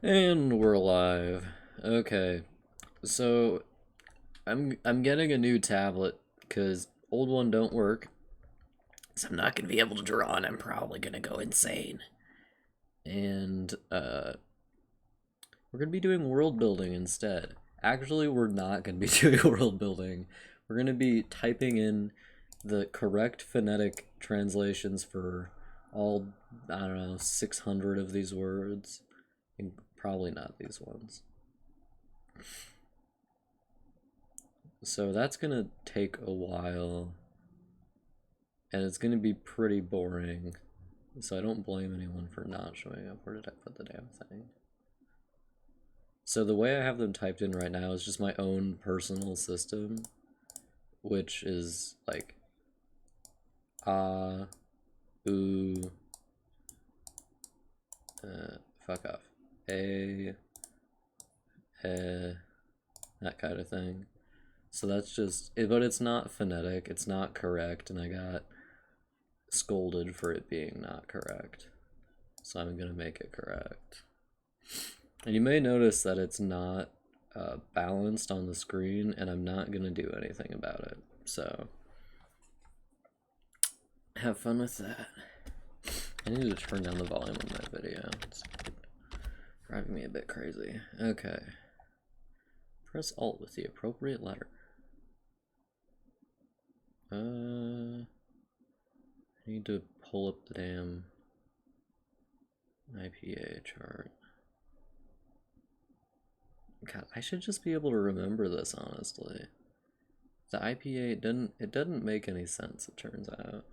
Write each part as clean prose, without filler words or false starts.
And we're live. Okay. So I'm getting a new tablet because old one don't work. So I'm not gonna be able to draw and I'm probably gonna go insane. And we're gonna be doing world building instead. Actually, we're not gonna be doing world building. We're gonna be typing in the correct phonetic translations for all, I don't know, 600 of these words. And probably not these ones. So that's gonna take a while, and it's gonna be pretty boring. So I don't blame anyone for not showing up. Where did I put the damn thing? So the way I have them typed in right now is just my own personal system, which is like ah, ooh, fuck off, a, that kind of thing. So that's just, but it's not phonetic, it's not correct, and I got scolded for it being not correct. So I'm gonna make it correct. And you may notice that it's not balanced on the screen, and I'm not gonna do anything about it. So have fun with that. I need to turn down the volume of my video. It's driving me a bit crazy. Okay. Press Alt with the appropriate letter. I need to pull up the damn IPA chart. God, I should just be able to remember this, honestly. The IPA, it doesn't make any sense, it turns out.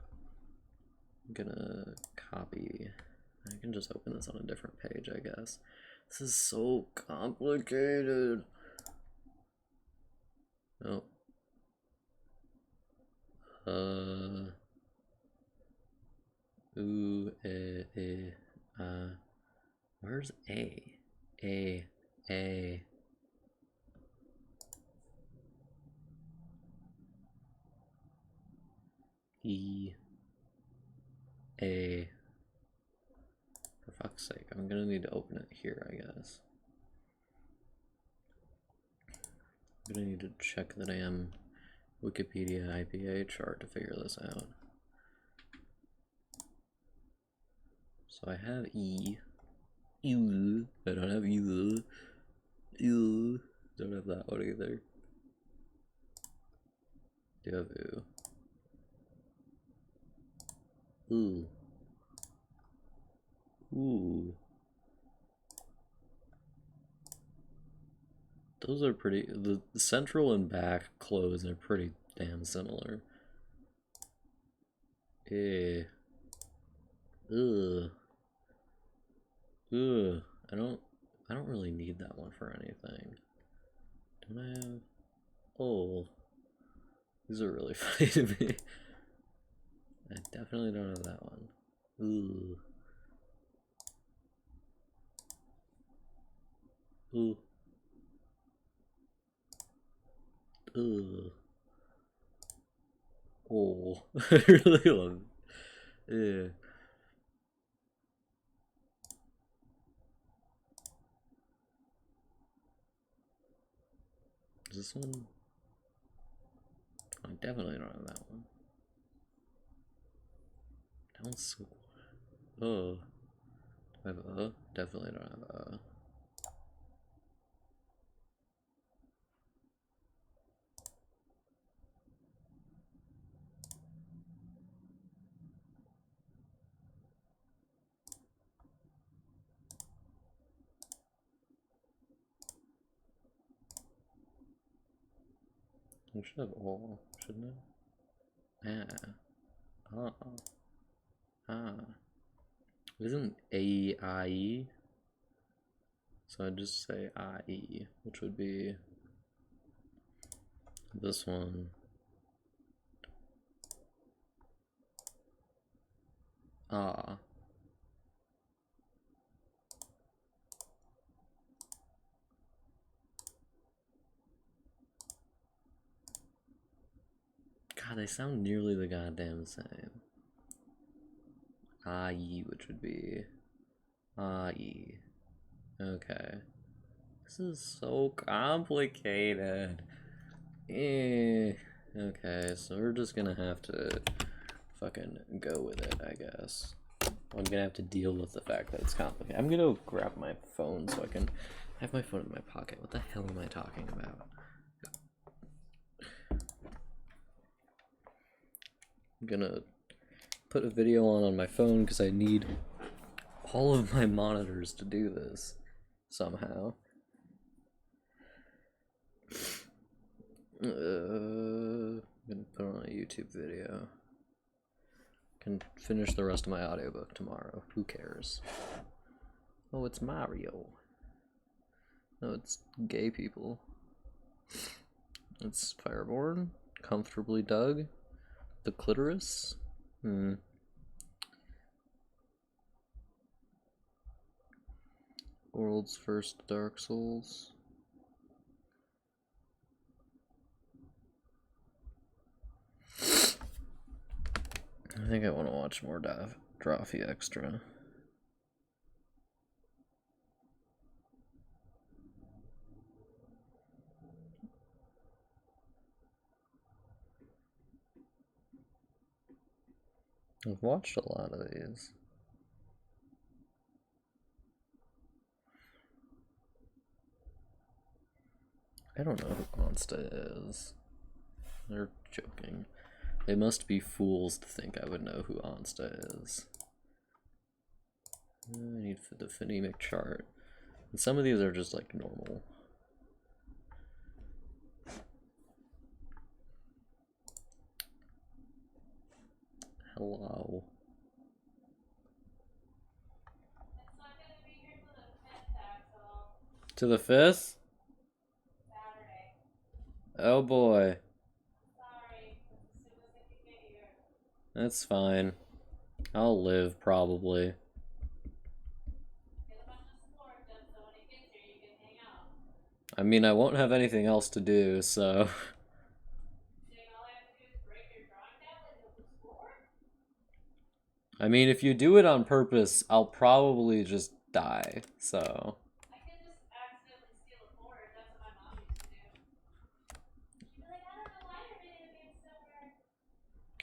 I'm gonna copy. I can just open this on a different page, I guess. This is so complicated. Oh. Ooh, where's A? A, A. E, A. For fuck's sake, I'm gonna need to open it here, I guess. I'm gonna need to check the damn Wikipedia IPA chart to figure this out. So I have E. Ew. I don't have ew. Ew. Don't have that one either. Do have ooh. Ooh. Ooh. Those are pretty. The central and back clothes are pretty damn similar. Eh. Ugh. Ugh. I don't really need that one for anything. Don't I have? Oh. These are really funny to me. I definitely don't have that one. Ooh. Ooh. Ugh. Oh. I really love it. Yeah. Is this one? I definitely don't have that one. That one's so. Oh. Do I have a? Definitely don't have a. I should have all, shouldn't it? Ah. Ah. Ah. Isn't A I E? So I'd just say I E, which would be this one. Ah. God, they sound nearly the goddamn same. I E, which would be I E. Okay. This is so complicated. Okay, so we're just gonna have to fucking go with it, I guess. I'm gonna have to deal with the fact that it's complicated. I'm gonna grab my phone so I can have my phone in my pocket. What the hell am I talking about? I'm gonna put a video on my phone because I need all of my monitors to do this somehow. I'm gonna put on a YouTube video. Can finish the rest of my audiobook tomorrow. Who cares? Oh, it's Mario. No, it's gay people. It's Fireborn. Comfortably Dug. The Clitoris. World's First Dark Souls. I think I want to watch more Drawfee Extra. I've watched a lot of these. I don't know who Onsta is. They're joking. They must be fools to think I would know who Onsta is. I need the phonemic chart. And some of these are just like normal. Hello. To the 5th? Saturday. Oh boy. Sorry. That's fine. I'll live, probably. I mean, I won't have anything else to do, so... I mean, if you do it on purpose, I'll probably just die, so... I could just accidentally steal a cord, that's what my mom used to do. She'd be like, I don't know why you're video games somewhere.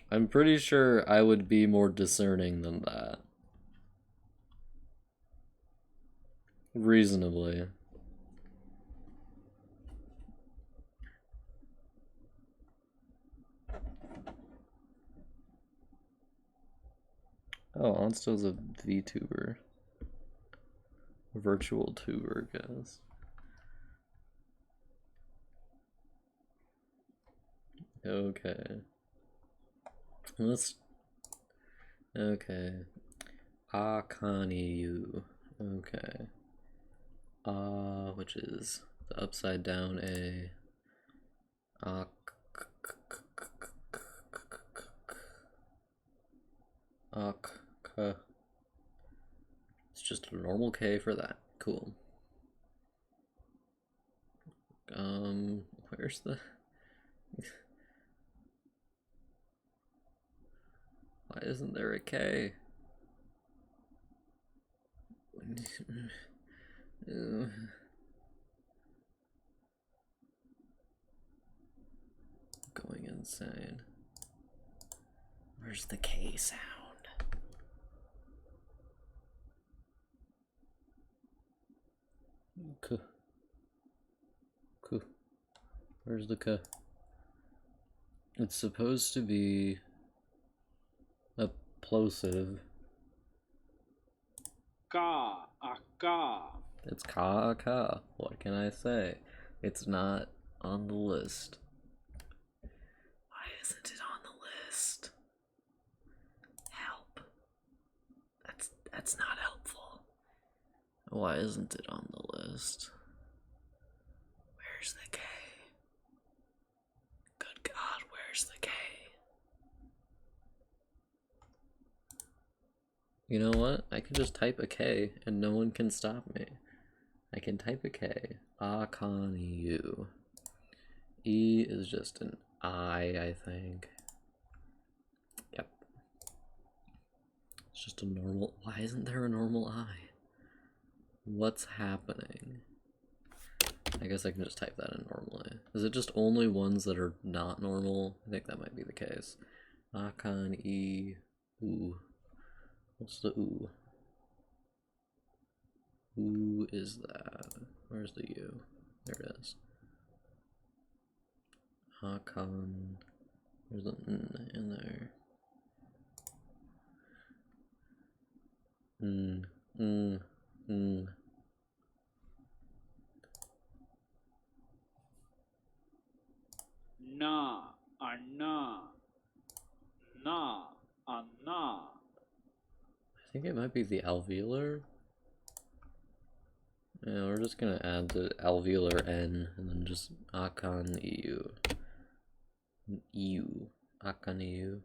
I'm pretty sure I would be more discerning than that. Reasonably. Oh, Onsta's a VTuber. Virtual tuber, guys. Okay. Let's... Okay. Akaniyu. Okay. Which is the upside down A. It's just a normal K for that. Cool. Where's the... Why isn't there a K? Going insane. Where's the K sound? K. K. Where's the K? It's supposed to be a plosive. Ka, ka. It's ka. What can I say? It's not on the list. Why isn't it on the list? Help. That's not helpful. Why isn't it on the list? Where's the K? Good God, where's the K? You know what? I can just type a K and no one can stop me. I can type a K. Akaniyu. E is just an I think. Yep. It's just a normal... Why isn't there a normal I? What's happening? I guess I can just type that in normally. Is it just only ones that are not normal? I think that might be the case. Akan E U. What's the U? Who is that? Where's the U? There it is. Akan. There's an N in there. Na, Anna. Na, Anna. I think it might be the alveolar. Yeah, we're just gonna add the alveolar N and then just Akan EU. EU. Akan EU.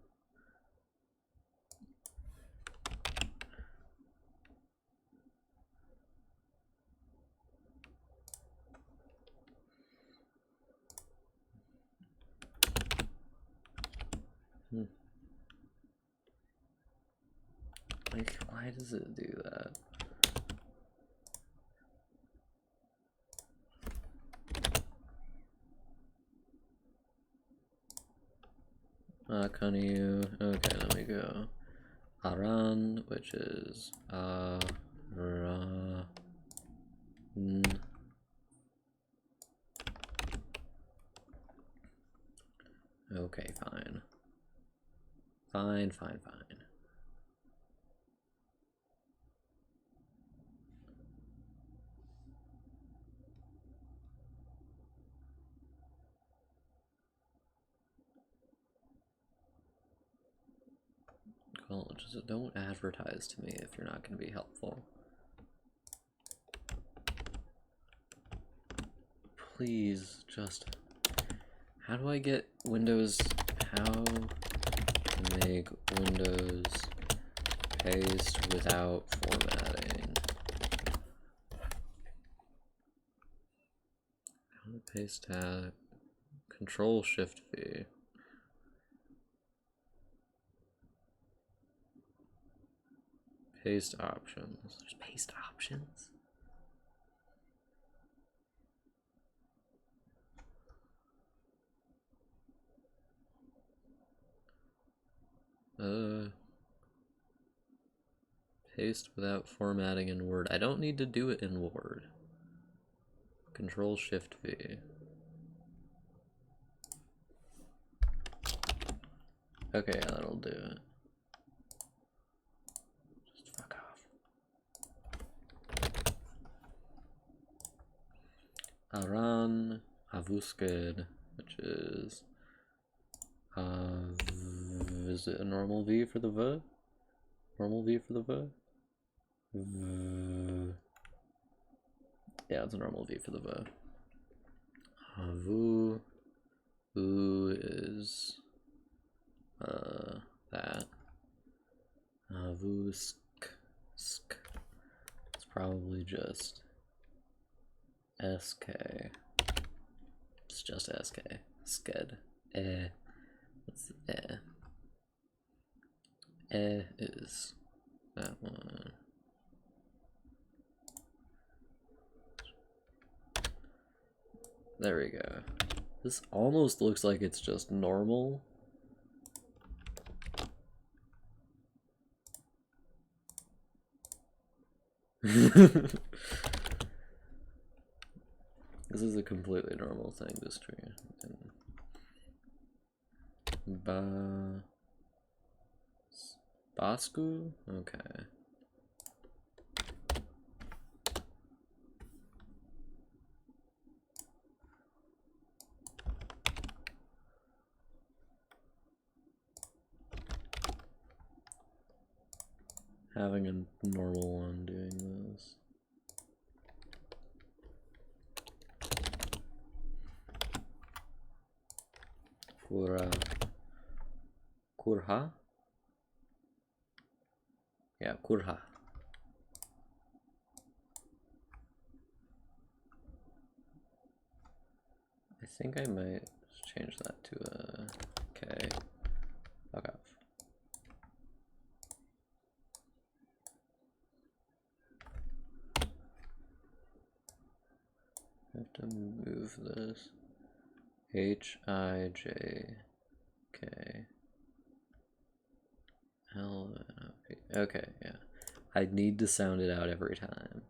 Like, why does it do that? Kanu. Okay, then we go Aran, which is Aran. Okay, fine. Fine. Well, just don't advertise to me if you're not going to be helpful. Please, just... How do I get Windows... How to make Windows paste without formatting? How to paste tab... Control-Shift-V. Paste options. There's paste options? Paste without formatting in Word. I don't need to do it in Word. Control-Shift-V. Okay, that'll do it. Just fuck off. Aran Avusked, which is it a normal V for the V? Normal V for the V? Yeah, it's a normal V for the V. Avu. Who is that? Avusk. It's probably just SK. It's just SK. Sked. What's is that one. There we go. This almost looks like it's just normal. This is a completely normal thing, this tree. Basku? Okay. Having a normal one doing this. Kurha? Yeah, Kurha. I think I might change that to a K. Fuck off. have to move this. H-I-J-K. L-N-O-P. Okay, yeah. I need to sound it out every time.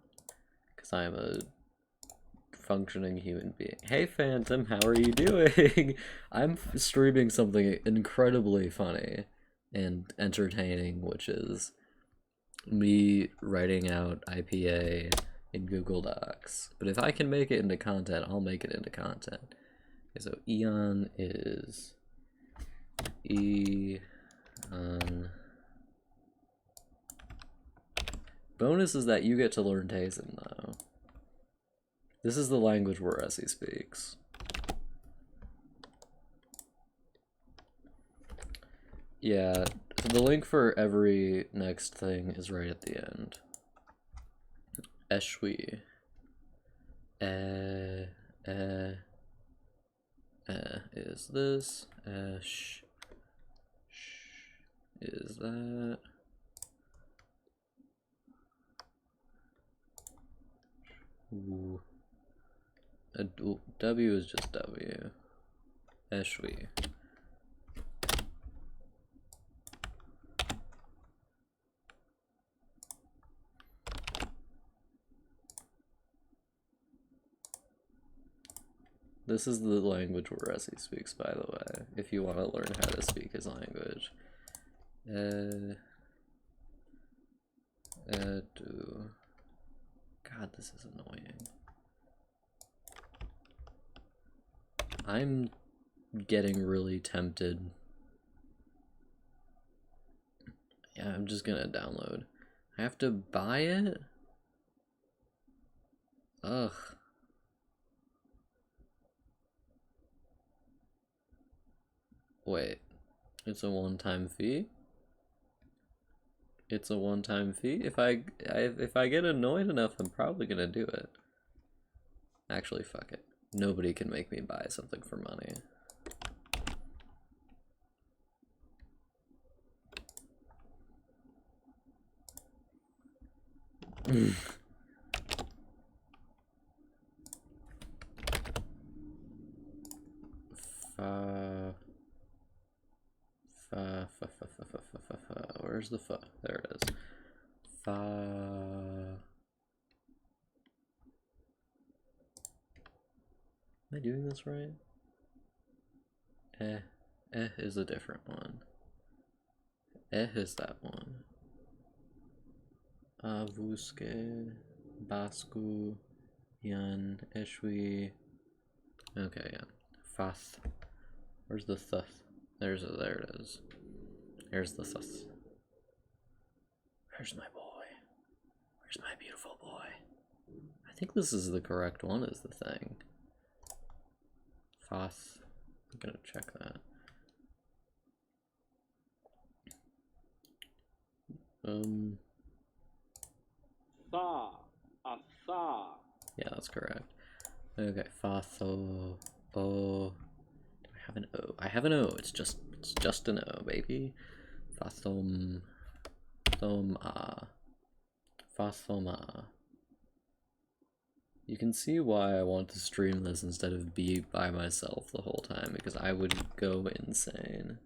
Because I'm a functioning human being. Hey Phantom, how are you doing? I'm streaming something incredibly funny and entertaining, which is me writing out IPA in Google Docs. But if I can make it into content, I'll make it into content. Okay, so Eon is Eon. Bonus is that you get to learn Taysen though. This is the language where Essie speaks. Yeah, the link for every next thing is right at the end. Eshwi. Is this? Esh. Is that? Ooh. W is just W. Eshwi. This is the language where Essie speaks, by the way, if you want to learn how to speak his language. God, this is annoying. I'm getting really tempted. Yeah, I'm just gonna download. I have to buy it? Ugh. Wait, it's a one-time fee? It's a one-time fee? If I get annoyed enough, I'm probably gonna do it. Actually, fuck it. Nobody can make me buy something for money. Where's the fa? There it is. Fa. Am I doing this right? Is a different one. Is that one. Avuske, Basku, Yan, Eshwi. Okay, yeah. Fath. Where's the thuth? There it is. There's the thuth. Where's my boy? Where's my beautiful boy? I think this is the correct one, is the thing. Fath. I'm gonna check that. Tha. A tha. Yeah, that's correct. Okay, Fatho. O. Do I have an O? I have an O. It's just an O, baby. Fathom. Thoma. Fathoma. You can see why I want to stream this instead of be by myself the whole time, because I would go insane.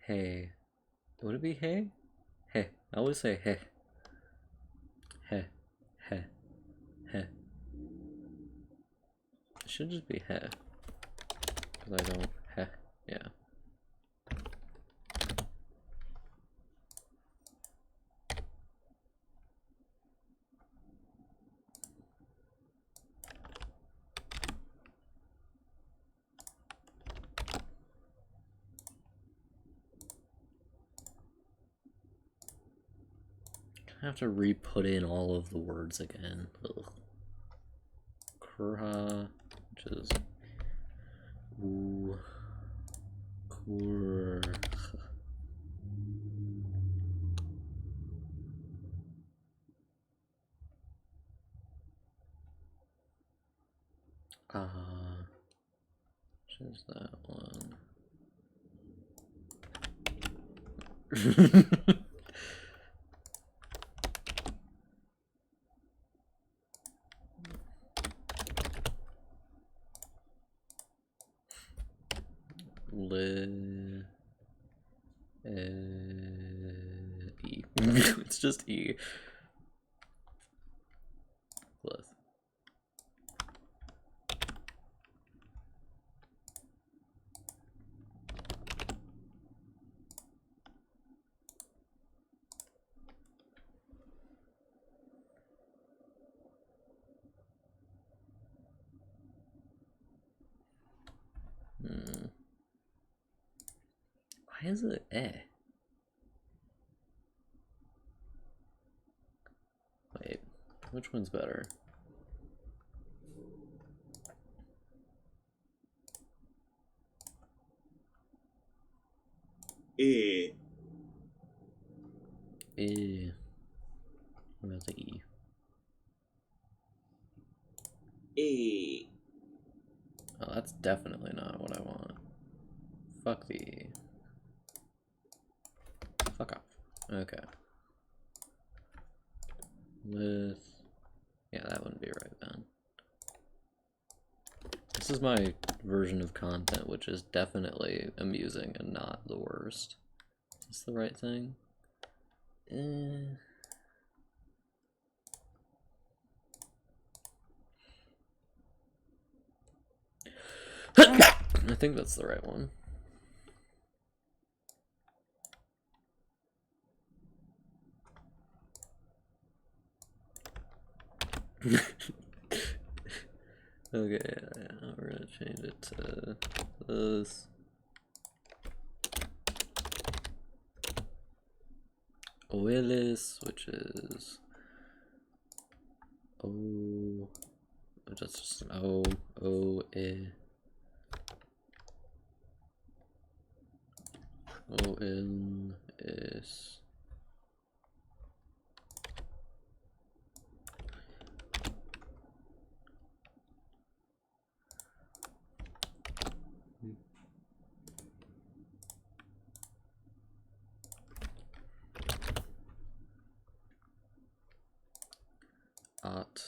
Hey. Would it be hey? Hey. I always say hey. Hey. Hey. Hey. It should just be hey. Because I don't hey. Yeah. I have to re-put in all of the words again. Ugh. Kurha, which is ooh, kur. Which is that one? E. It's just E. Plus. Why is it eh? Wait, which one's better? E. E. What about the E? E. Oh, that's definitely not what I want. Fuck the E. Fuck off. Okay. With... yeah, that wouldn't be right then. This is my version of content, which is definitely amusing and not the worst. Is this the right thing? I think that's the right one. Okay, yeah, we're gonna change it to this. Willis, which is O. That's just an O. O. E. O. N. S. At.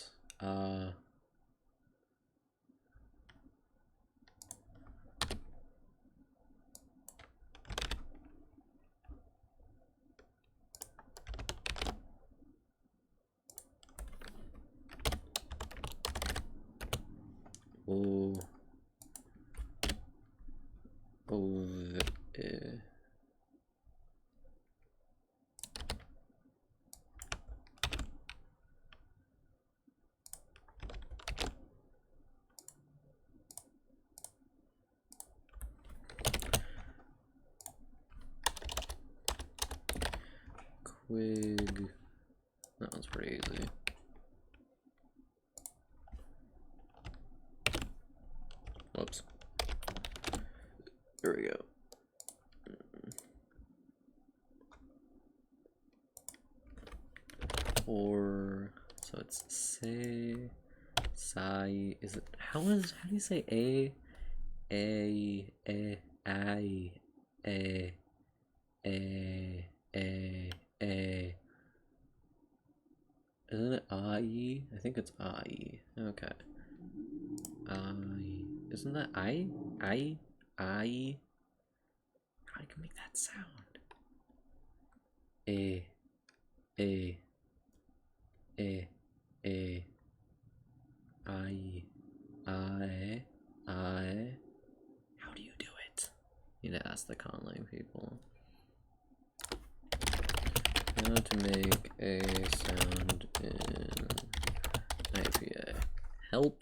O. O. E. Quig. That one's pretty easy. Whoops. There we go. Or so it's say, sai. Is it how do you say a, I, a, a? Isn't it I? I think it's I. Okay. I. Isn't that I? I. How do you make that sound? A. A. A. A. I. I. I. How do you do it? You need to ask the Conlang people. How to make a sound in IPA. Help.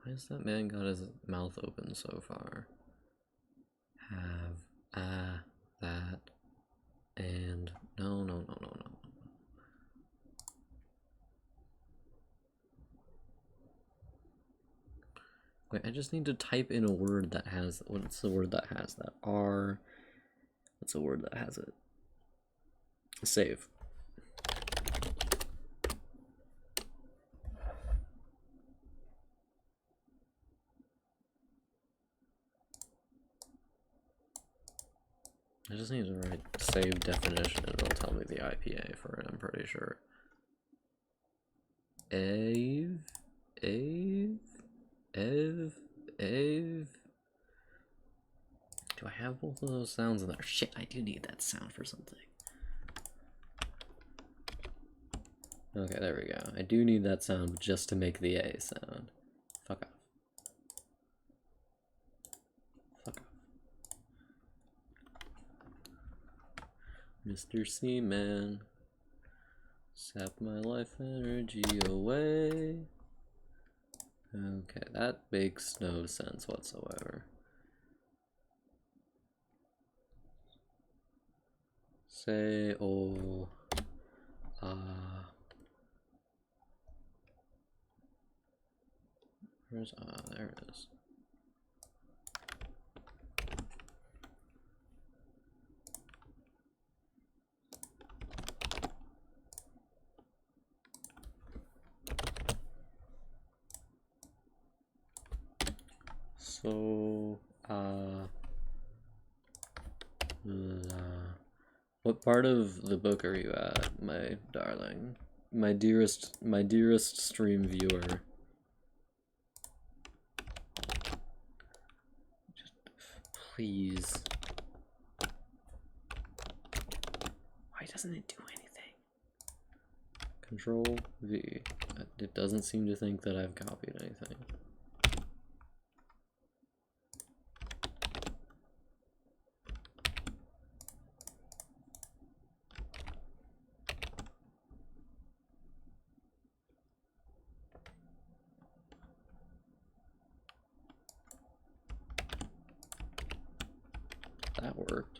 Why has that man got his mouth open so far? Have, that, and no. Wait, I just need to type in a word that has, what's the word that has that? R, what's the word that has it? Save. I just need to write save definition and it'll tell me the IPA for it, I'm pretty sure. Ave. Do I have both of those sounds in there? Shit, I do need that sound for something. Okay, there we go. I do need that sound just to make the A sound. Fuck off. Fuck off. Mr. Seaman, sap my life energy away. Okay, that makes no sense whatsoever. Say, oh, where's, there it is. So, what part of the book are you at, my darling? My dearest stream viewer. Just, please. Why doesn't it do anything? Control V. It doesn't seem to think that I've copied anything. That worked.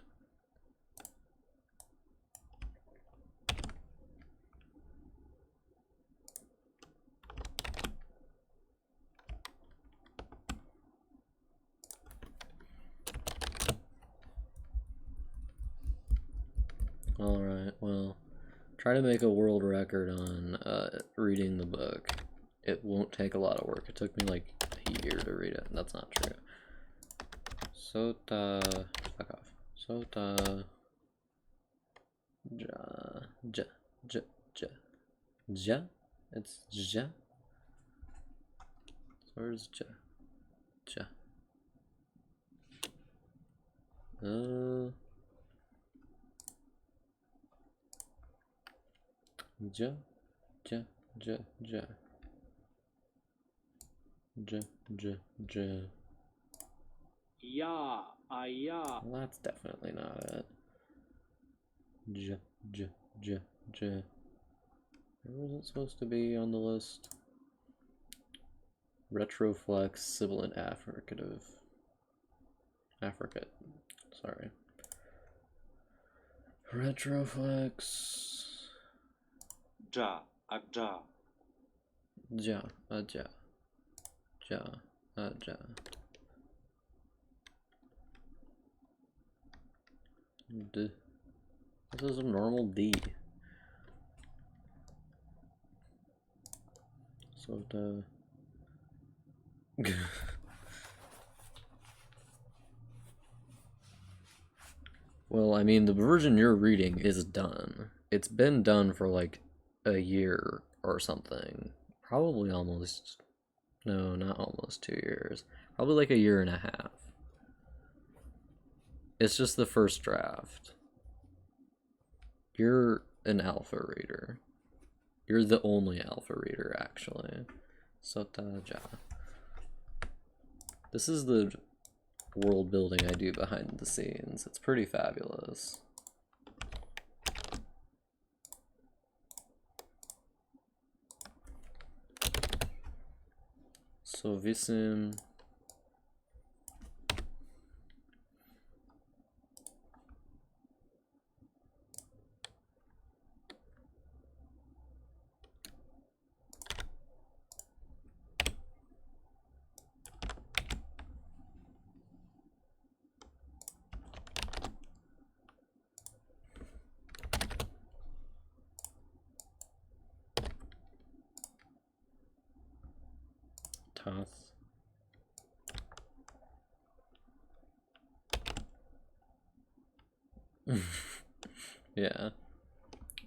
Alright, well, try to make a world record on reading the book. It won't take a lot of work. It took me like a year to read it. That's not true. Sota, fuck off. Sota, ja. It's ja. So where's ja? Ja. Ja. Ya, aya. Well, that's definitely not it. Where was it supposed to be on the list? Retroflex, sibilant affricative. Affricate. Sorry. Retroflex. Ja, aja. Ja. D. This is a normal D. So well, I mean, the version you're reading is done. It's been done for like a year or something. Probably almost, no, not almost 2 years. Probably like a year and a half. It's just the first draft. You're an alpha reader. You're the only alpha reader, actually. Sotaja. This is the world building I do behind the scenes. It's pretty fabulous. So Visim. Toth. Yeah.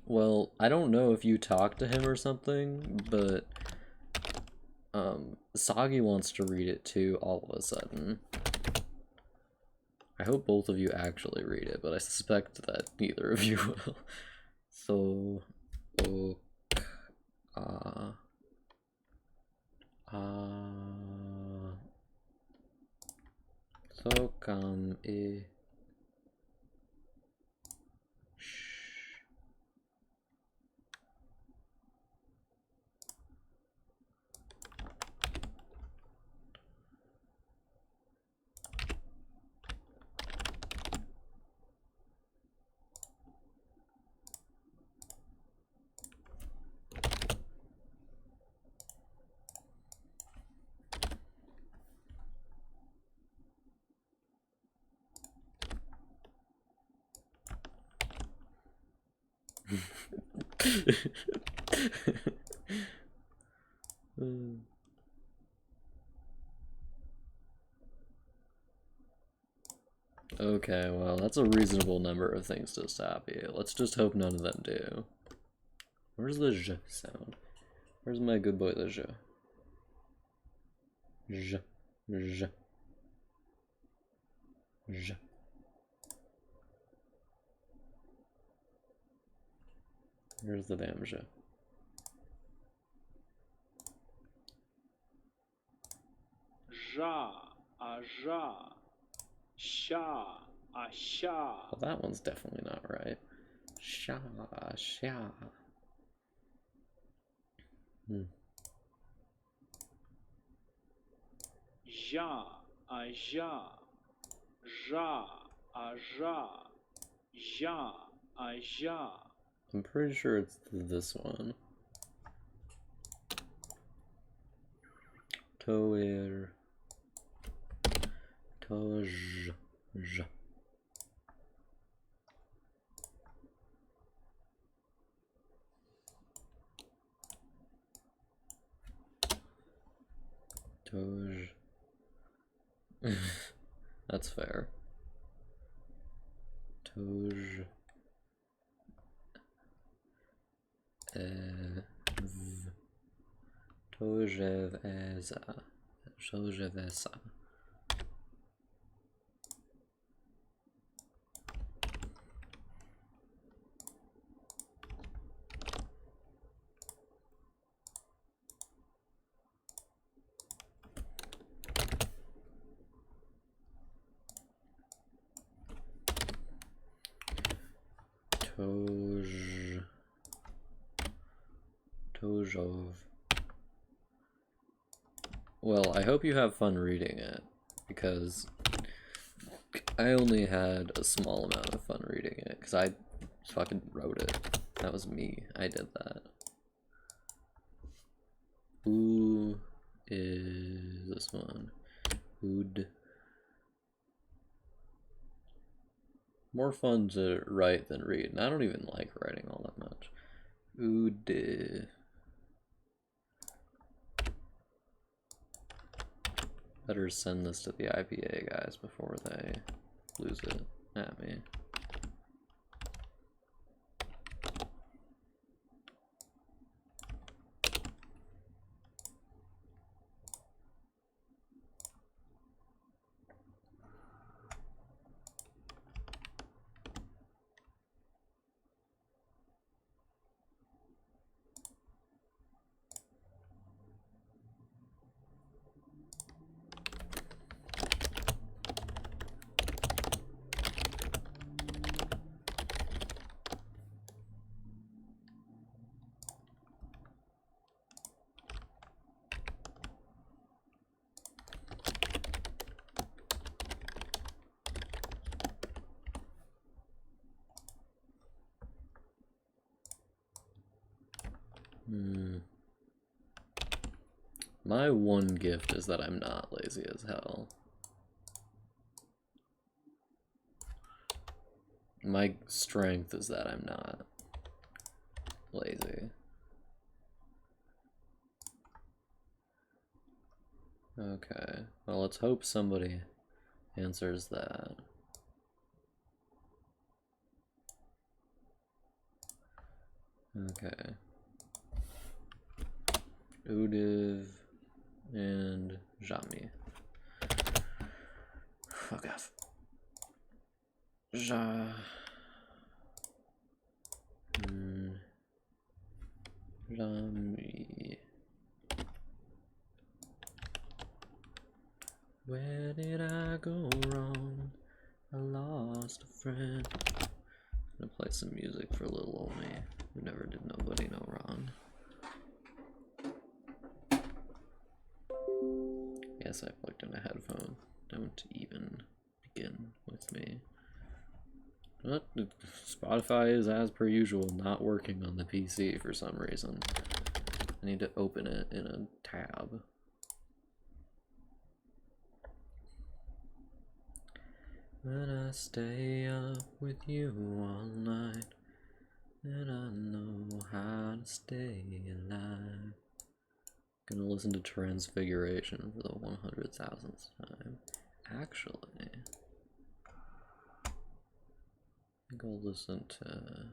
Well, I don't know if you talked to him or something, but Sagi wants to read it too all of a sudden. I hope both of you actually read it, but I suspect that neither of you will. So, so come Okay, well, that's a reasonable number of things to stop you. Let's just hope none of them do. Where's the j sound? Where's my good boy, the j? J, j, j. Where's the damn j? Жа, ажа, ща, аща. Well, that one's definitely not right. Sha, sha. Жа, ажа, жа, ажа, жа, ажа. I'm pretty sure it's this one. Toer. Toj. J. Toj. That's fair. Toj. V. Tojeveza. Tojevesa. Tojov. Well, I hope you have fun reading it, because I only had a small amount of fun reading it, because I fucking wrote it. That was me. I did that. Who is this one? Ood. More fun to write than read, and I don't even like writing all that much. Ood. Better send this to the IPA guys before they lose it at me. My one gift is that I'm not lazy as hell. My strength is that I'm not lazy. Okay, well, let's hope somebody answers that. Okay. Udiv and Jami. Fuck off. Jami. Where did I go wrong? I lost a friend. I'm gonna play some music for little old me, who never did nobody no wrong. Yes, I plugged in a headphone. Don't even begin with me. What? Spotify is, as per usual, not working on the PC for some reason. I need to open it in a tab. When I stay up with you all night, and I know how to stay alive. Gonna listen to Transfiguration for the 100,000th time. Actually, I think I'll listen to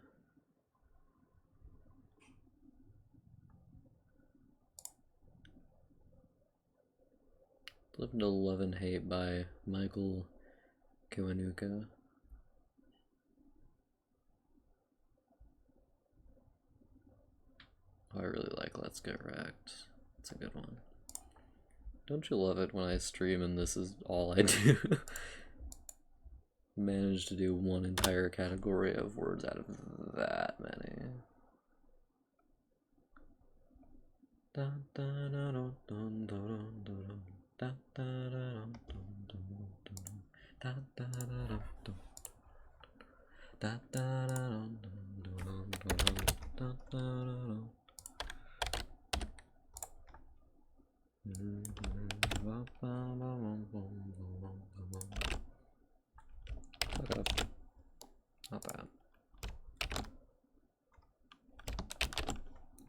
Love and Hate by Michael Kiwanuka. Oh, I really like Let's Get Wrecked. It's a good one. Don't you love it when I stream and this is all I do? Managed to do one entire category of words out of that many. Not bad.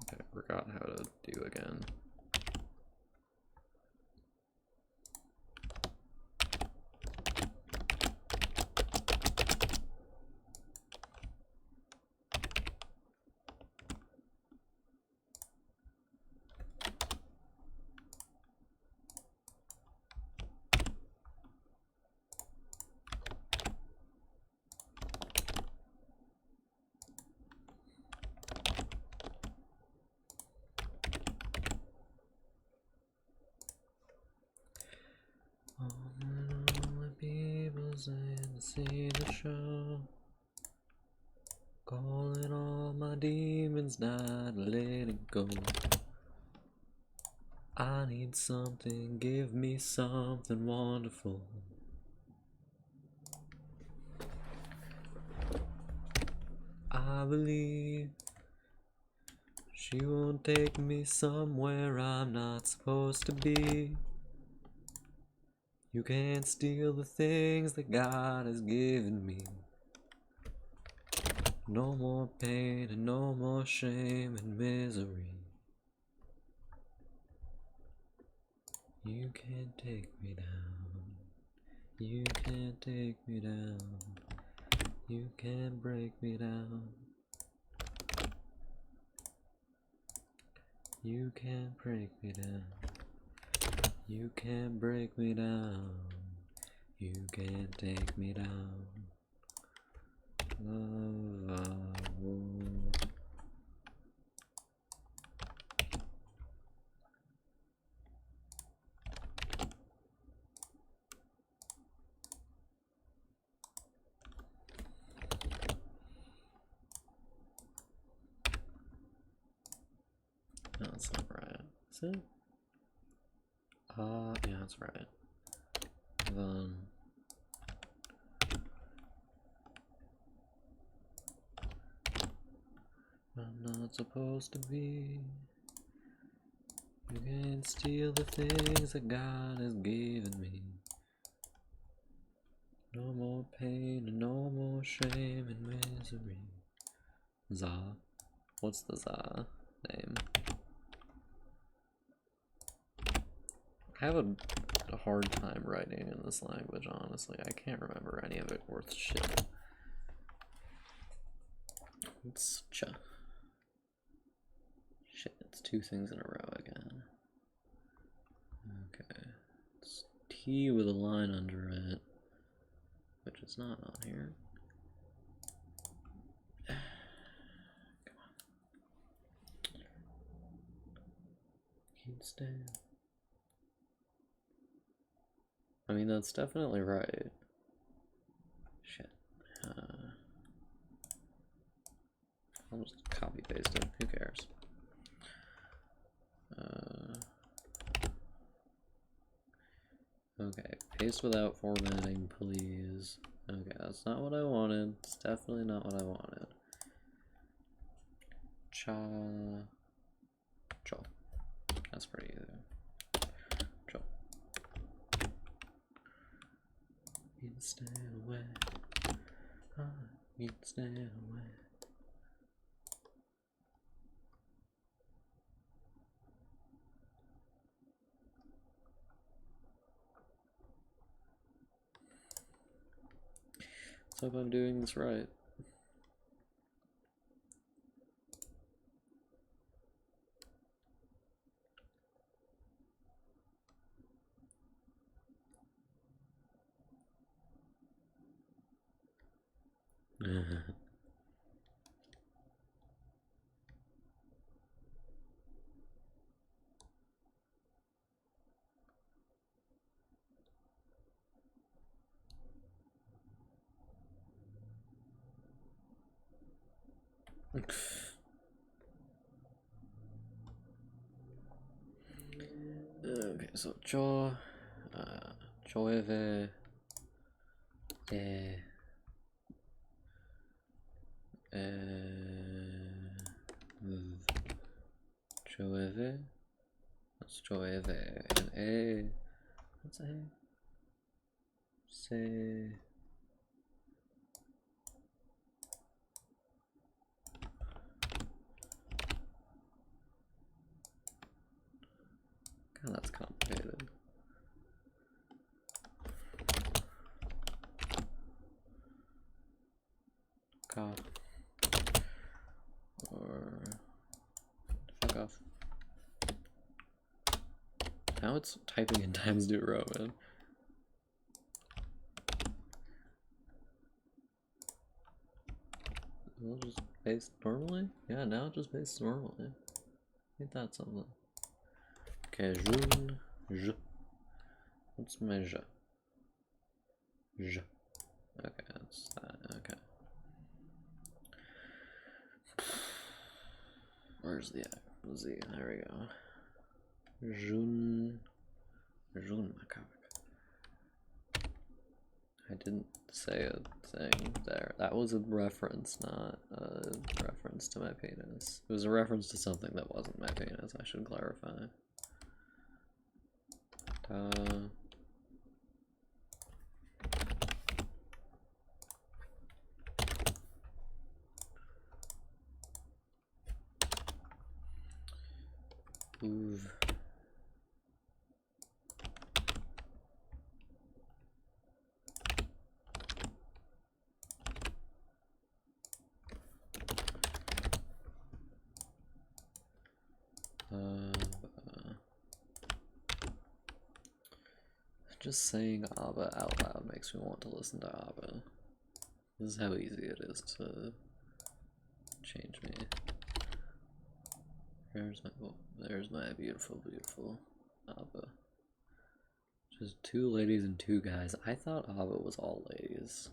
Okay, forgot how to do again. See the show, calling all my demons, not letting go. I need something, give me something wonderful. I believe she won't take me somewhere I'm not supposed to be. You can't steal the things that God has given me. No more pain and no more shame and misery. You can't take me down. You can't take me down. You can't break me down. You can't break me down. You can't break me down. You can't take me down. No, that's not right. Is it? Yeah, that's right. I'm not supposed to be. You can't steal the things that God has given me. No more pain and no more shame and misery. Za. What's the Za name? I have a hard time writing in this language, honestly. I can't remember any of it worth shit. It's cha. Shit, it's two things in a row again. Okay. It's T with a line under it, which is not on here. Come on. Can't stand. I mean, that's definitely right. Shit. I'll just copy paste it. Who cares? Okay, paste without formatting, please. Okay, that's not what I wanted. It's definitely not what I wanted. Cho. That's pretty easy. Cho. You can stay away. You can stay away. Let's hope I'm doing this right. Okay, so llueve, llueve, what's llueve, and what's a, say, God, that's complicated. Cough. Or fuck off. Now it's typing in Times New Roman. We'll just paste normally? Yeah, now it just pastes normally. Ain't that something? Okay, je. What's my je? Je. Okay, that's that. Okay. Where's the Z? There we go. June macaque. I didn't say a thing there. That was a reference, not a reference to my penis. It was a reference to something that wasn't my penis, I should clarify. Move. Just saying ABBA out loud makes me want to listen to ABBA. This is how easy it is to change me. There's my beautiful, beautiful ABBA. Just two ladies and two guys. I thought ABBA was all ladies.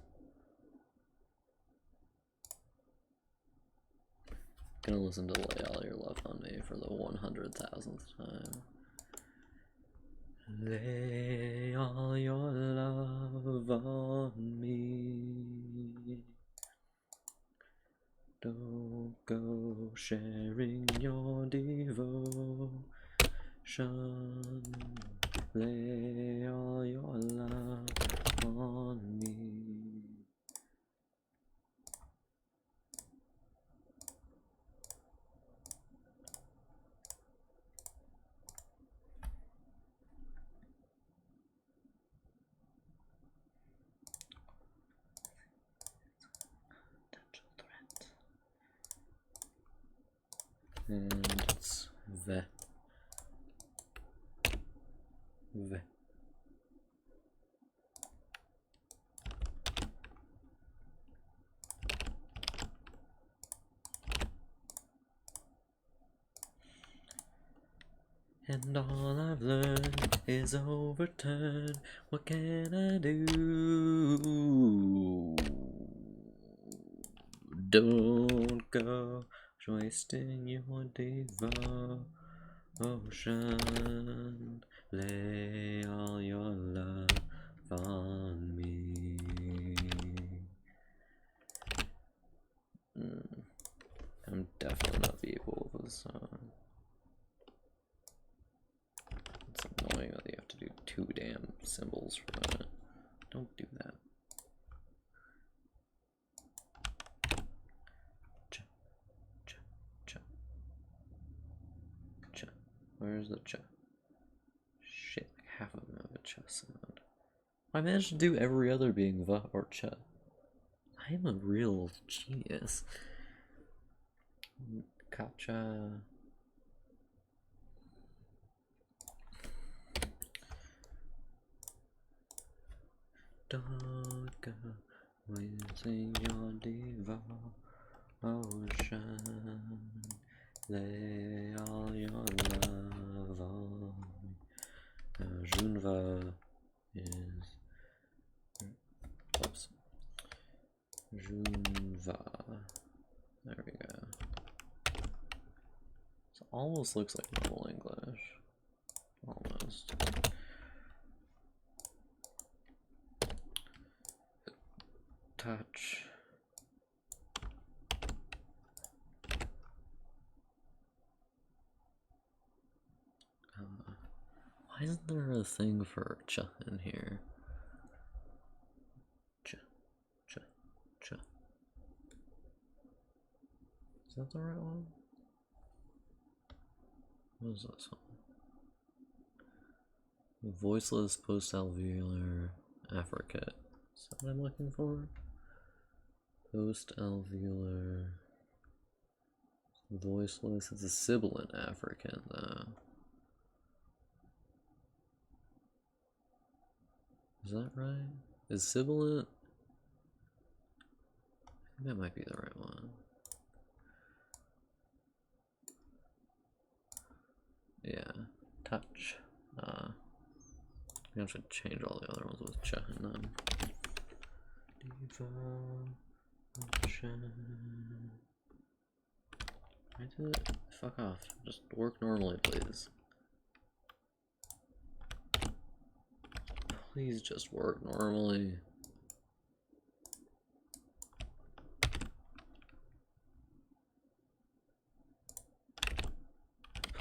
Gonna listen to Lay All Your Love on Me for the 100,000th time. Lay all your love on me. Don't go sharing your devotion. Lay all your love on me. And it's ve. Ve. And all I've learned is overturned. What can I do? Don't go wasting your devotion. Lay all your love on me. I'm definitely not the equal of this song. It's annoying that you have to do 2 damn symbols for that. Don't do that. Ch, ch, ch. Ch. Where's the ch? Shit, like half of them have a ch sound. I managed to do every other being va or ch. I am a real genius. Kacha. Don't go wasting your devotion. Lay all your love on me. Junva is. Oops. Junva. There we go. So almost looks like normal English. Almost. Touch. Why isn't there a thing for ch in here? Ch, ch, ch. Is that the right one? What is this one? Voiceless post-alveolar affricate. Is that what I'm looking for? Post-alveolar voiceless. It's a sibilant affricate though. Is that right? Is sibilant? I think that might be the right one. Yeah, touch. I should change all the other ones with ch in them. I did it. Fuck off. Just work normally, please. Please just work normally.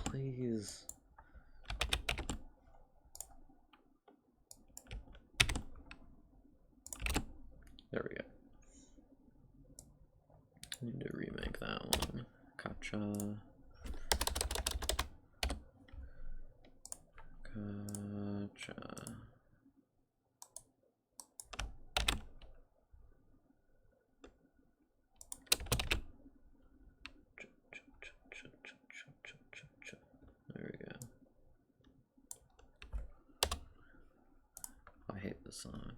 Please. There we go. I need to remake that one. Kacha. Kacha. There we go. I hate this song.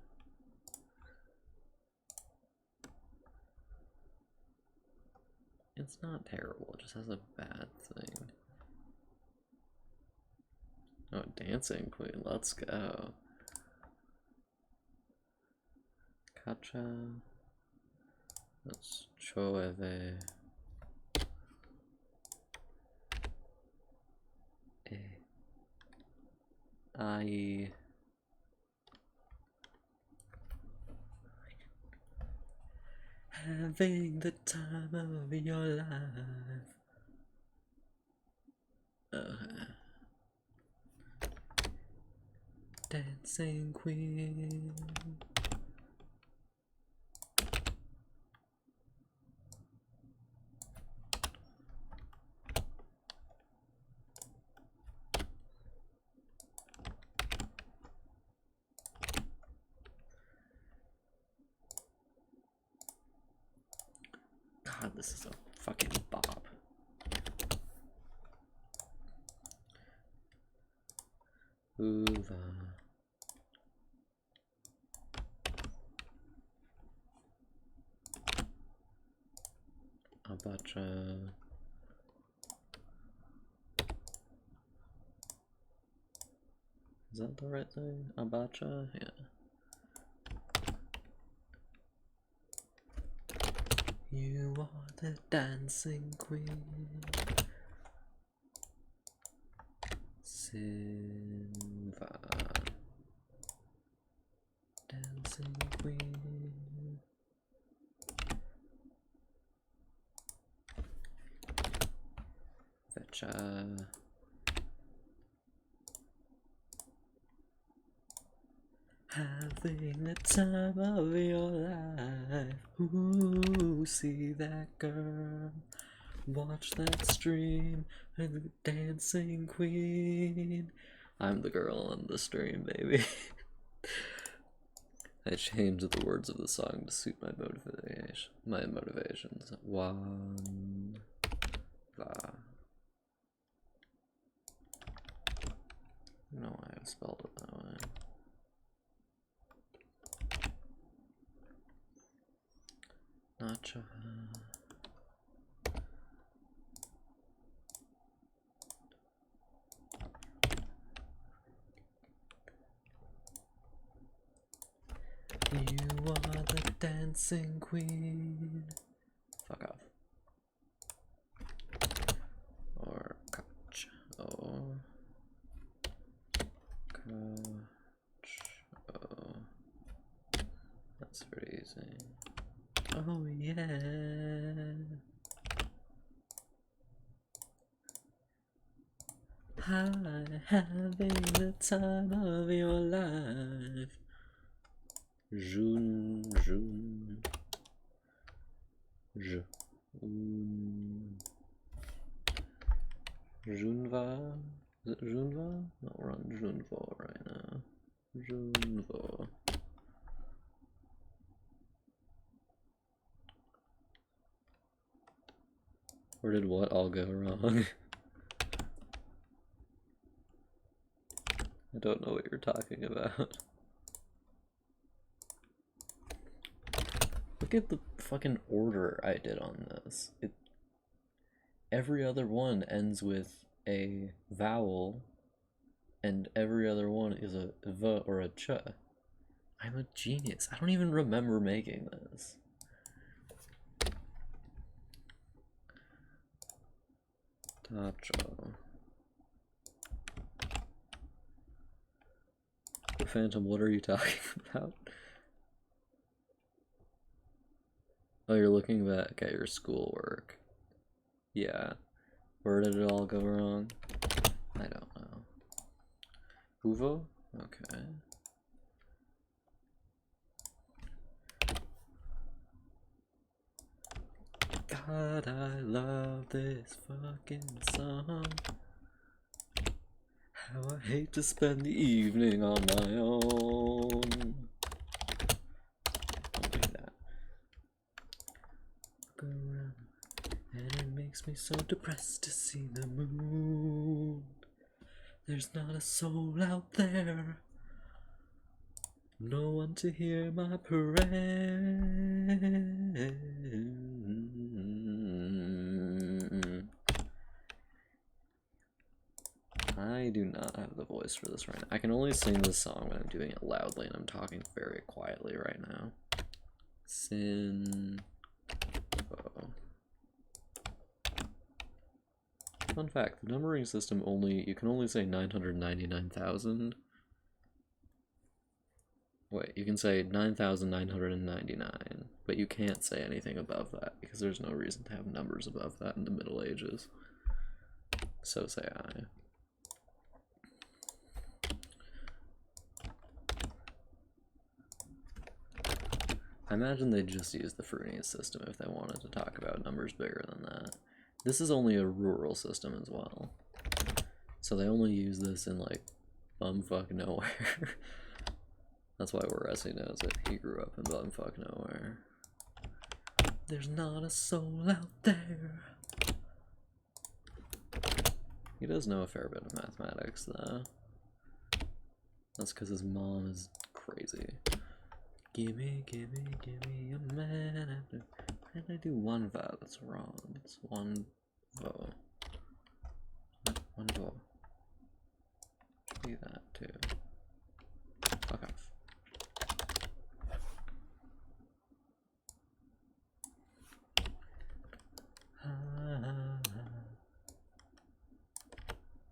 It's not terrible, it just has a bad thing. Oh, Dancing Queen, let's go. Kacha. Let's choeve. I. Having the time of your life. Dancing Queen. God, this is a fucking bop. Uva. Abacha. Is that the right thing? Abacha? Yeah. You are the dancing queen. Silva. Dancing queen. Fetcha. Having the time of your life. Ooh, see that girl. Watch that stream. I'm the dancing queen. I'm the girl on the stream, baby. I changed the words of the song to suit my motivations. One, va. I don't know why I spelled it that way. Nacha. You are the dancing queen. Fuck off. Or catch. Oh. Catch. Oh. That's pretty easy. Oh yeah. Hi, having the time of your life. June. Junva? Is it Junva? No, we're on Junvo right now. Junvo. Where did what all go wrong? I don't know what you're talking about. Look at the fucking order I did on this. Every other one ends with a vowel, and every other one is a v or a ch. I'm a genius. I don't even remember making this. Tacho. Phantom, what are you talking about? Oh, you're looking back at your schoolwork. Yeah. Where did it all go wrong? I don't know. Huvo? Okay. God, I love this fucking song. How I hate to spend the evening on my own. Don't do that. Look around, and it makes me so depressed to see the moon. There's not a soul out there. No one to hear my prayer. I do not have the voice for this right now. I can only sing this song when I'm doing it loudly, and I'm talking very quietly right now. Sin. Oh. Fun fact, the numbering system you can only say 999,000. Wait, you can say 9,999, but you can't say anything above that because there's no reason to have numbers above that in the Middle Ages. So say I. I imagine they just used the Frunius system if they wanted to talk about numbers bigger than that. This is only a rural system as well. So they only use this in like bumfuck nowhere. That's why Waresi knows it. He grew up in bumfuck nowhere. There's not a soul out there. He does know a fair bit of mathematics though. That's because his mom is crazy. Gimme a man after. Why did I do one vowel? That's wrong. It's one vo. One vo. Should be that too. Fuck off.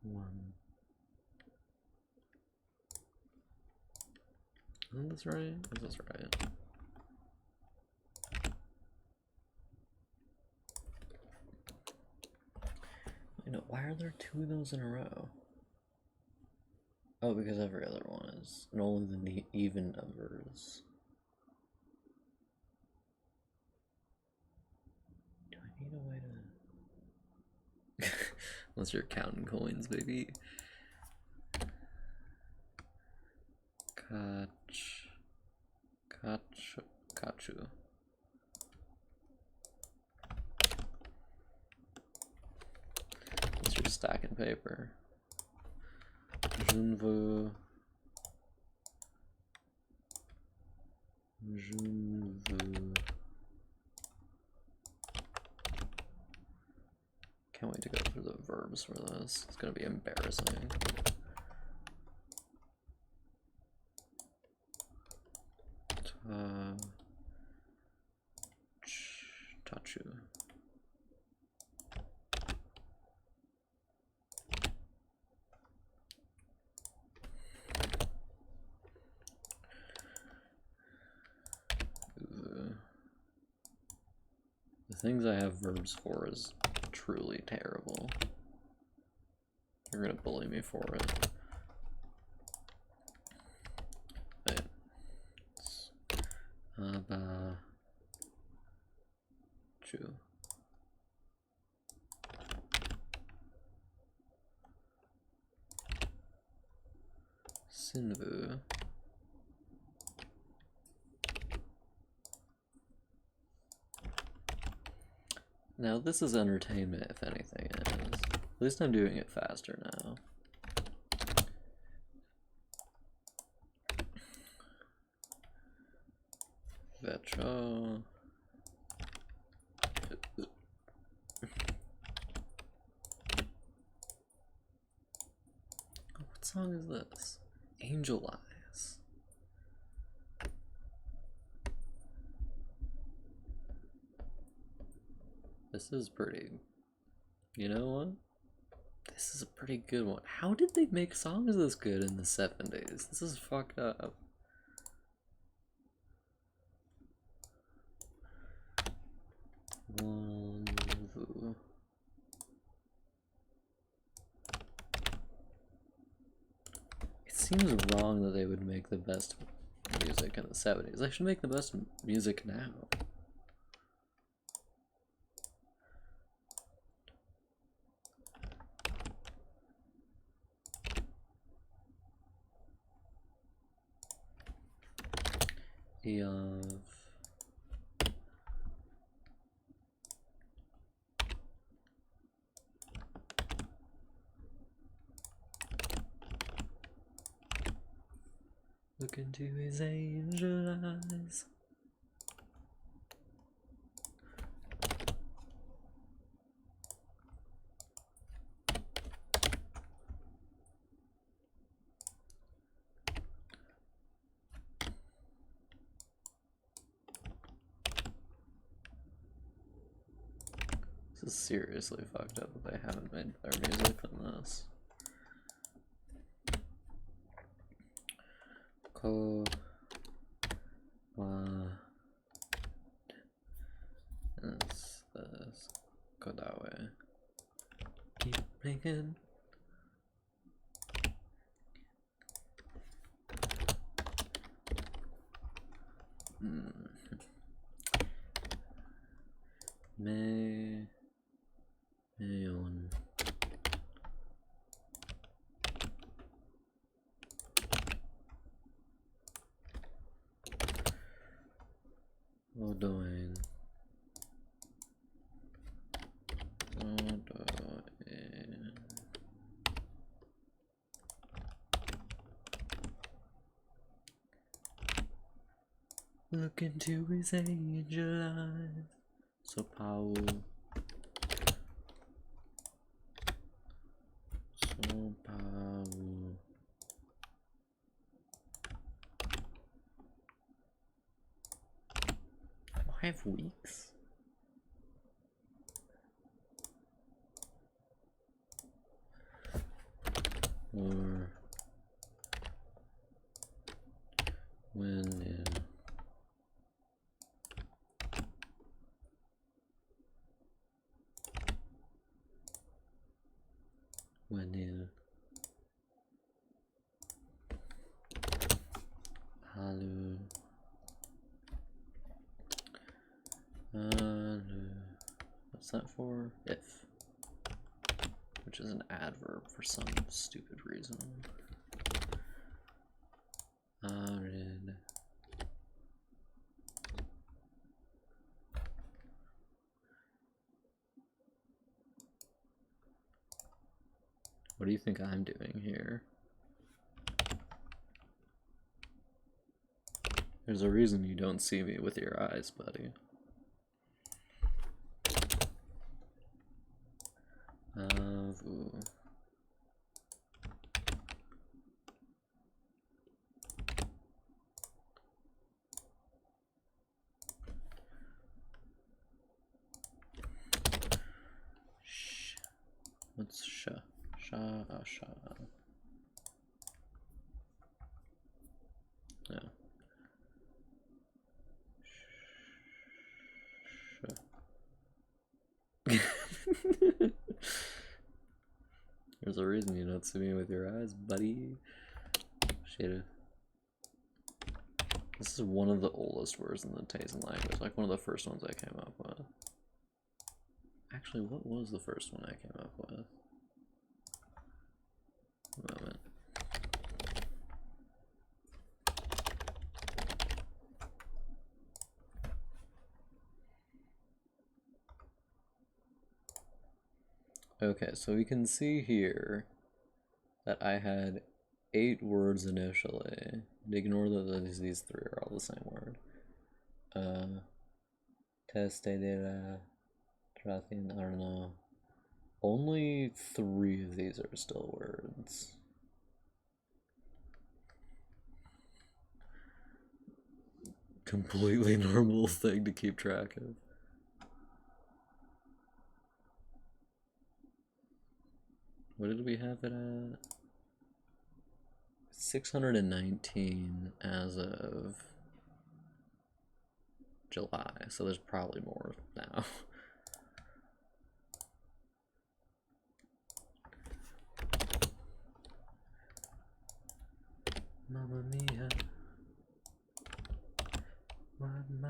One. Isn't this right? Is this right? I know. Why are there two of those in a row? Oh, because every other one is, and only the even numbers. Do I need a way to? Unless you're counting coins, baby. Kachu. Unless you're stacking paper. Junvu. Can't wait to go through the verbs for this. It's gonna be embarrassing. Tachu. The things I have verbs for is truly terrible. You're gonna bully me for it. Wait. Chu. Sinvu. Now this is entertainment, if anything is. At least I'm doing it faster now. Vetro. What song is this? Angel Eyes. This is pretty. You know what? This is a pretty good one. How did they make songs this good in the 70s? This is fucked up. It seems wrong that they would make the best music in the 70s. They should make the best music now. Eov. Look into his angel eyes. This is seriously fucked up that they haven't made their music on this. Ko wa is this Kodawe. Keep blinking. Mayon. Odoin. Look into his angel eyes. So Paul. So Paul. 5 weeks? Or when in Halu what's that for? If, which is an adverb for some stupid reason. Arid. What do you think I'm doing here? There's a reason you don't see me with your eyes, buddy. Ooh. What's sha? Sha. Yeah. There's a reason you don't see me with your eyes, buddy. Shit. This is one of the oldest words in the Taysan language, like one of the first ones I came up with. Actually, what was the first one I came up with? A moment. Okay, so we can see here that I had 8 words initially. Ignore that these 3 are all the same word. Teste de la Tratin, I don't know. Only 3 of these are still words. Completely normal thing to keep track of. What did we have it at? 619 as of July, so there's probably more now. Mamma mia. What my,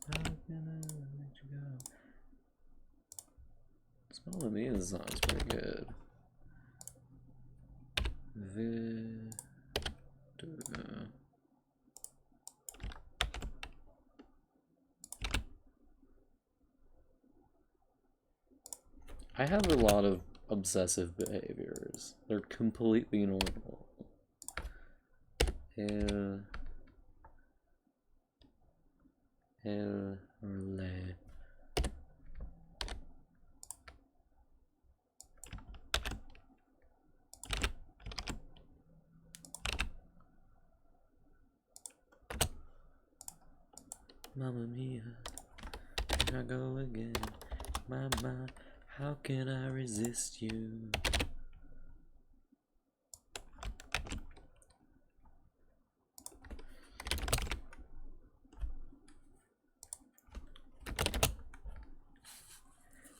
how can I let you go? This Mamma Mia song's pretty good. I have a lot of obsessive behaviors. They're completely normal. Mamma mia, here I go again. Mama, how can I resist you?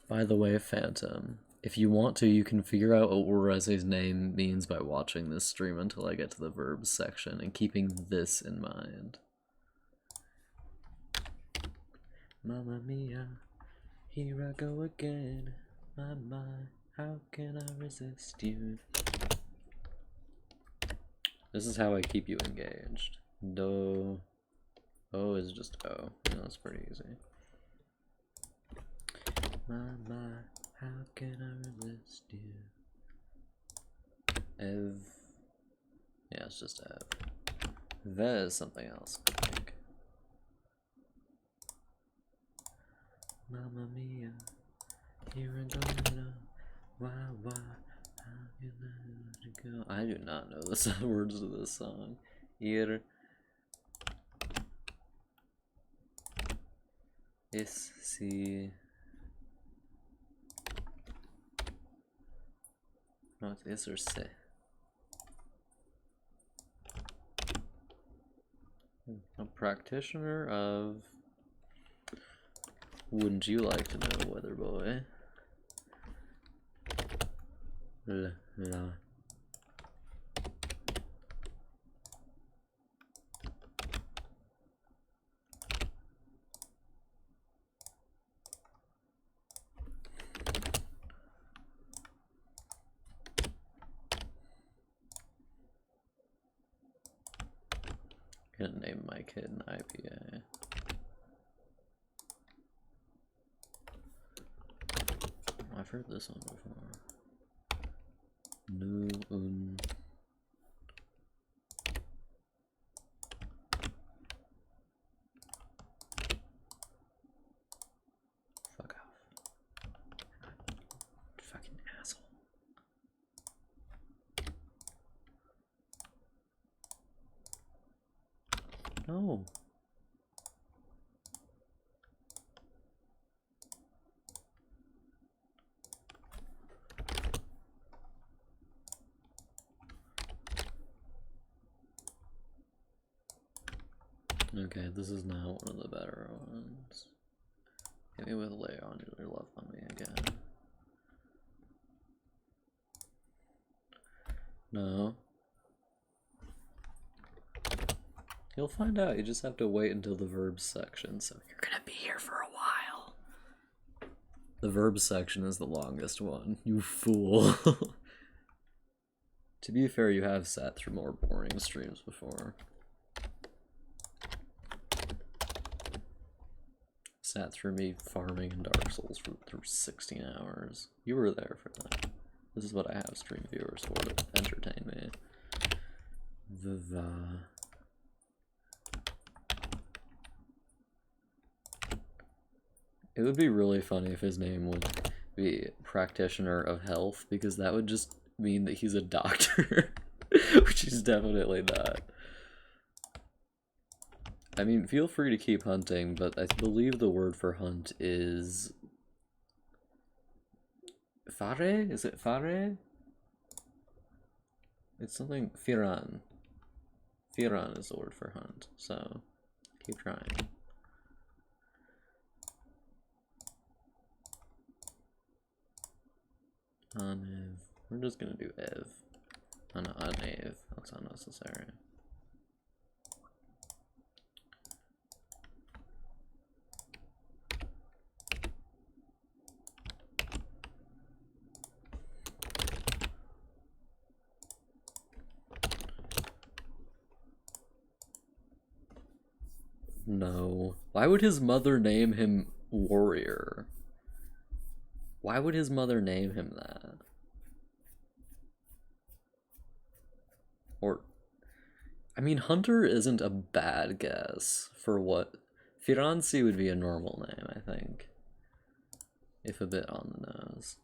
By the way, Phantom, if you want to, you can figure out what Ureze's name means by watching this stream until I get to the verbs section and keeping this in mind. Mamma mia, here I go again. Mama, how can I resist you? This is how I keep you engaged. Do. O is just O. Yeah, that's pretty easy. Mama, how can I resist you? Ev. Yeah, it's just Ev. Ve is something else, I think. Mamma mia, here I go now. Why, how you let it go? I do not know the words of this song. Here is si. No, it's is or se. A practitioner of. Wouldn't you like to know, Weather Boy? La. Gonna name my kid an IPA. I've heard this one before. No Fuck off. Fucking asshole. No. Okay, this is not one of the better ones. Hit me with lay on your love on me again. No. You'll find out, you just have to wait until the verbs section, so you're gonna be here for a while. The verbs section is the longest one, you fool. To be fair, you have sat through more boring streams before. Sat through me farming in Dark Souls for 16 hours. You were there for that. This is what I have stream viewers for, to entertain me. Viva. It would be really funny if his name would be Practitioner of Health, because that would just mean that he's a doctor, which he's definitely not. I mean, feel free to keep hunting, but I believe the word for hunt is fare? Is it fare? It's something firan. Firan is the word for hunt, so keep trying. Anev. We're just gonna do ev. Oh no, anev. That's unnecessary. No. Why would his mother name him Warrior? Why would his mother name him that? Or, I mean, Hunter isn't a bad guess for what... Firanzi would be a normal name, I think. If a bit on the nose.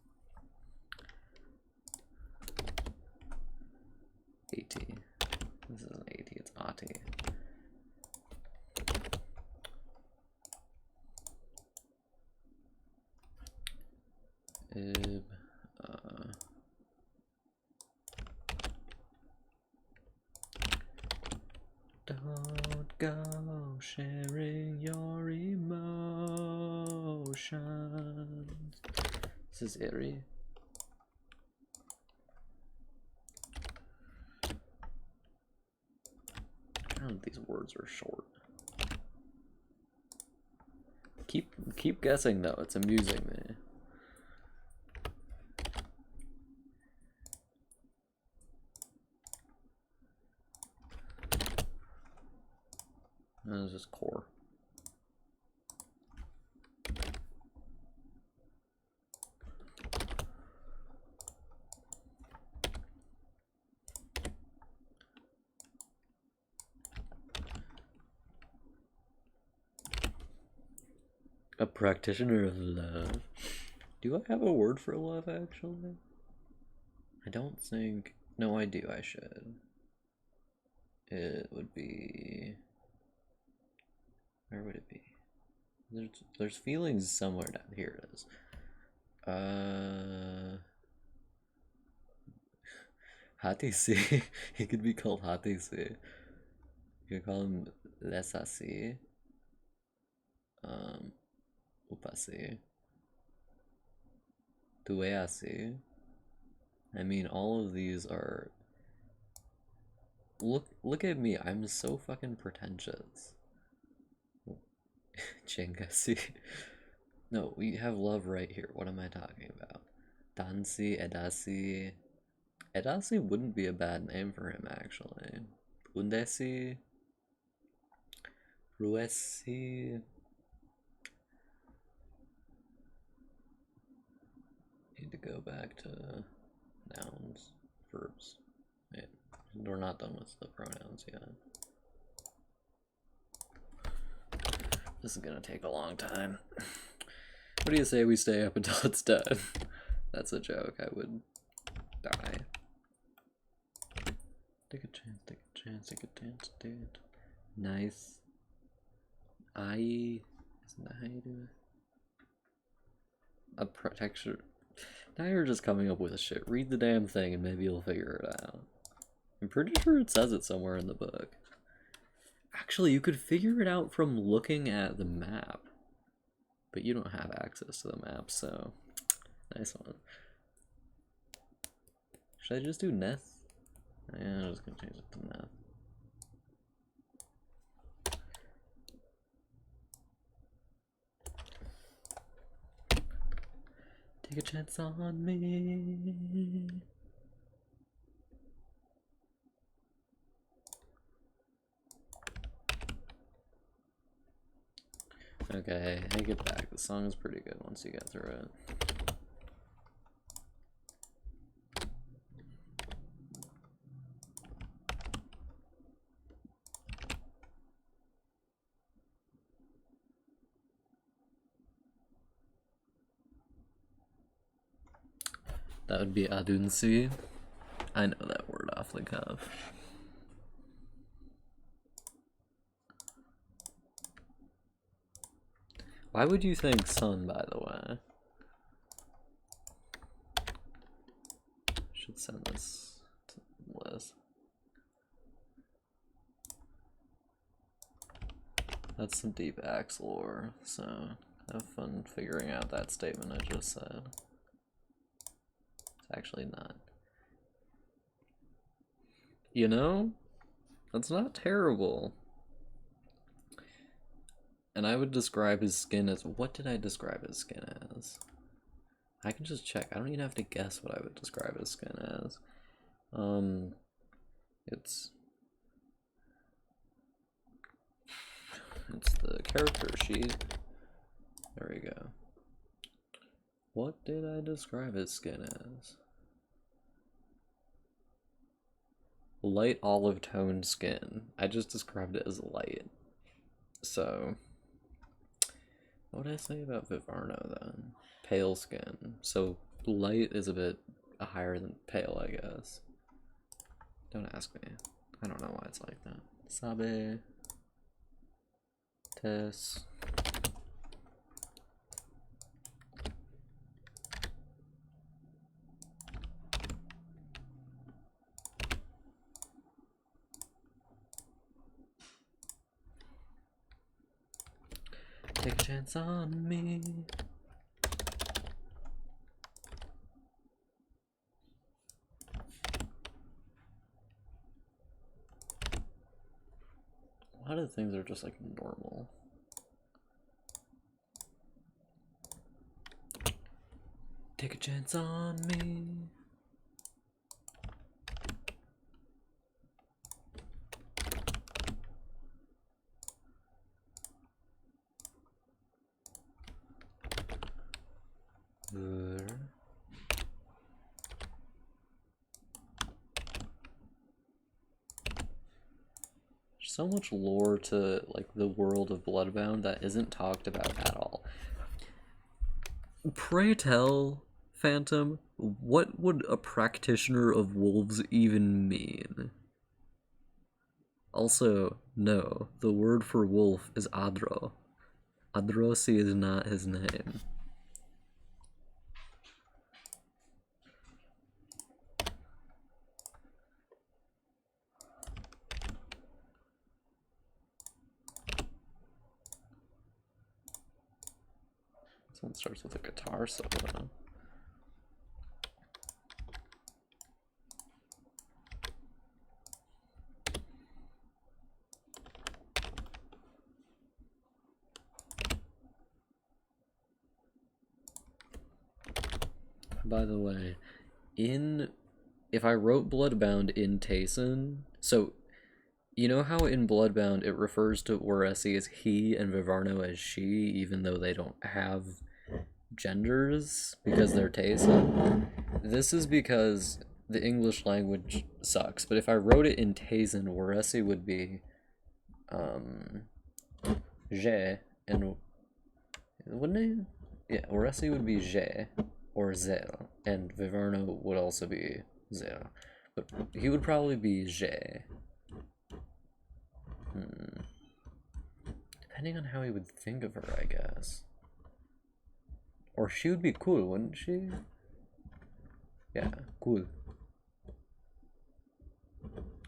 AT. This isn't AT, it's Ati. Ib, don't go sharing your emotions. This is Iri. God, these words are short. Keep guessing though, it's amusing me. This is core. A practitioner of love. Do I have a word for love, actually? I don't think... No, I do, I should. It would be... Where would it be? There's feelings somewhere down here. It is. Hatisi. He could be called Hatisi. You could call him Lesasi. Upasi. Tueasi. I mean, all of these are... Look at me, I'm so fucking pretentious. Chingasi. No, we have love right here. What am I talking about? Dansi, Edasi. Edasi wouldn't be a bad name for him, actually. Undesi. Ruesi. Need to go back to nouns, verbs. Wait, we're not done with the pronouns yet. This is gonna take a long time. What do you say we stay up until it's done? That's a joke. I would die. Take a chance, take a chance, take a chance, dude. Nice. Isn't that how you do it? A protection. Now you're just coming up with shit. Read the damn thing and maybe you'll figure it out. I'm pretty sure it says it somewhere in the book. Actually, you could figure it out from looking at the map. But you don't have access to the map, so... Nice one. Should I just do Neth? Yeah, I'm just gonna change it to Neth. Take a chance on me. Okay, take it back. The song is pretty good once you get through it. That would be Adunsi. I know that word off the cuff. Why would you think sun, by the way? Should send this to Liz. That's some deep axe lore, so have fun figuring out that statement I just said. It's actually not. You know, that's not terrible. And I would describe his skin as... What did I describe his skin as? I can just check. I don't even have to guess what I would describe his skin as. It's the character sheet. There we go. What did I describe his skin as? Light olive toned skin. I just described it as light. So... What would I say about Vivarno then? Pale skin. So light is a bit higher than pale, I guess. Don't ask me. I don't know why it's like that. Sabe. Tess. Take a chance on me. A lot of things are just like normal. Take a chance on me. So much lore to like the world of Bloodbound that isn't talked about at all. Pray tell, Phantom, what would a practitioner of wolves even mean? Also, no, the word for wolf is Adro. Adrosi is not his name. This one starts with a guitar solo. By the way, if I wrote Bloodbound in Tayson, so you know how in Bloodbound it refers to Waresi as he and Vivarno as she, even though they don't have genders because they're Tayson? This is because the English language sucks, but if I wrote it in Tayson, Waresi would be Je, and wouldn't it? Yeah, Waresi would be Je or Zel, and Vivarno would also be Zel, but he would probably be Je. Depending on how he would think of her, I guess. Or she would be cool, wouldn't she? Yeah, cool.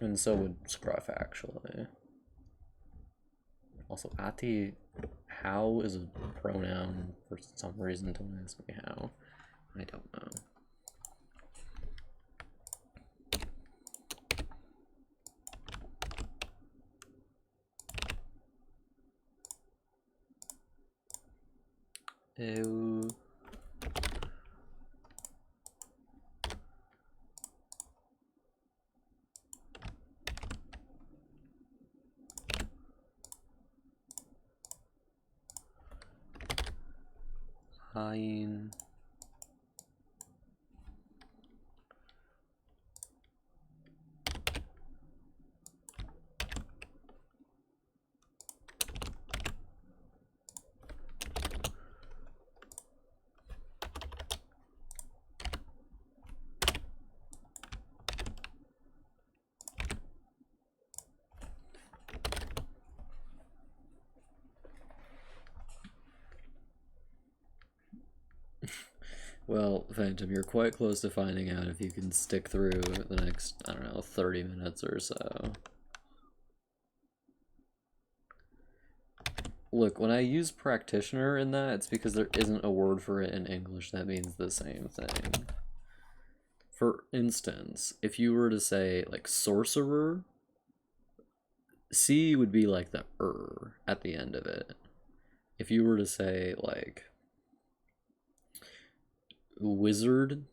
And so would Scruff, actually. Also, Ati, how is a pronoun for some reason. Don't ask me how. I don't know. Ew. Hein. Well, Phantom, you're quite close to finding out if you can stick through the next, I don't know, 30 minutes or so. Look, when I use practitioner in that, it's because there isn't a word for it in English that means the same thing. For instance, if you were to say, like, sorcerer, C would be like the at the end of it. If you were to say, like, wizard,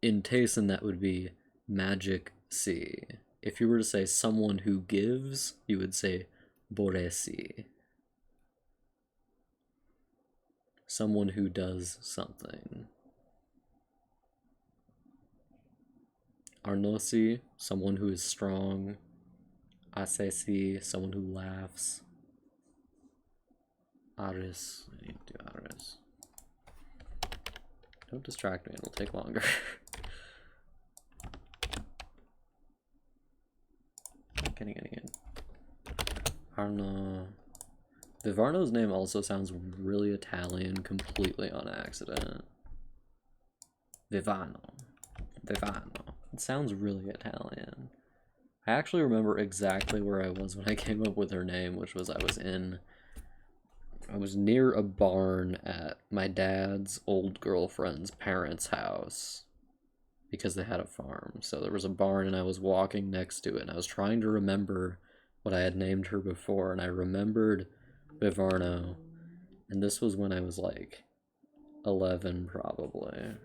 in Tayson that would be magic C. If you were to say someone who gives, you would say boresi. Someone who does something. Arnosi, someone who is strong. Asesi, someone who laughs. Aris, I need to do Aris. Don't distract me, it'll take longer. Not getting any in. Arno. Vivarno's name also sounds really Italian, completely on accident. Vivano. Vivano. It sounds really Italian. I actually remember exactly where I was when I came up with her name, which was I was near a barn at my dad's old girlfriend's parents' house because they had a farm. So there was a barn and I was walking next to it and I was trying to remember what I had named her before, and I remembered Vivarno, and this was when I was like 11 probably.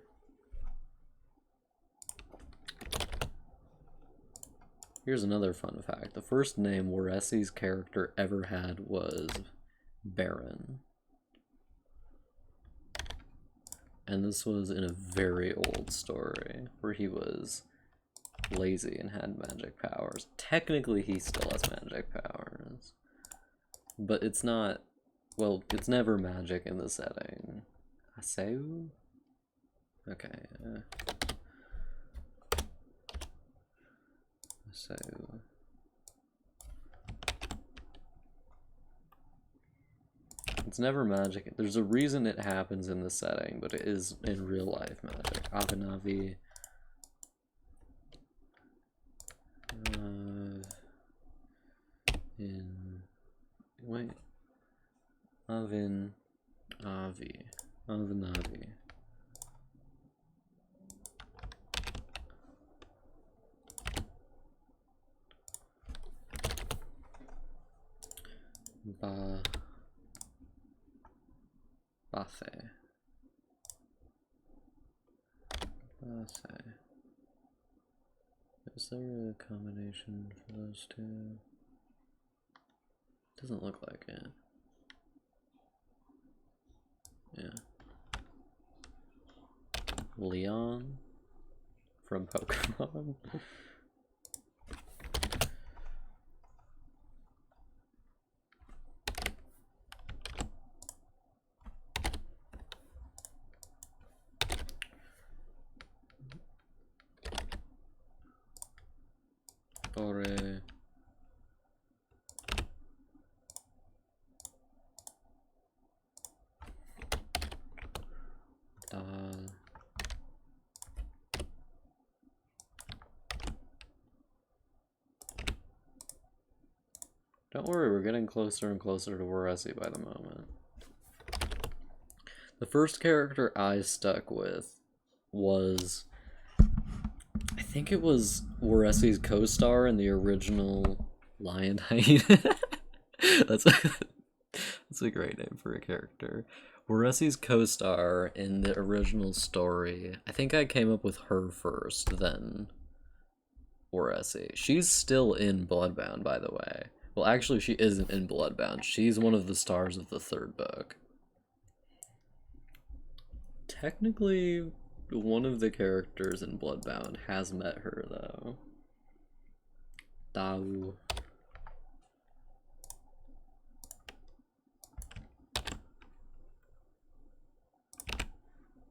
Here's another fun fact. The first name Waresi's character ever had was Baron. And this was in a very old story where he was lazy and had magic powers. Technically he still has magic powers, but it's not, well, it's never magic in the setting. Aseu? Okay. Aseu. It's never magic. There's a reason it happens in the setting, but it is in real life magic. Avinavi. Wait. Avinavi. Bathe. Is there a combination for those two? Doesn't look like it. Yeah. Leon from Pokemon. Ore. Don't worry, we're getting closer and closer to Waresi by the moment. The first character I stuck with was, I think it was Waresi's co-star in the original Lion Hyena. That's a great name for a character. Waresi's co-star in the original story. I think I came up with her first, then Waresi. She's still in Bloodbound, by the way. Well, actually, she isn't in Bloodbound. She's one of the stars of the third book. Technically, one of the characters in Bloodbound has met her, though. Dao.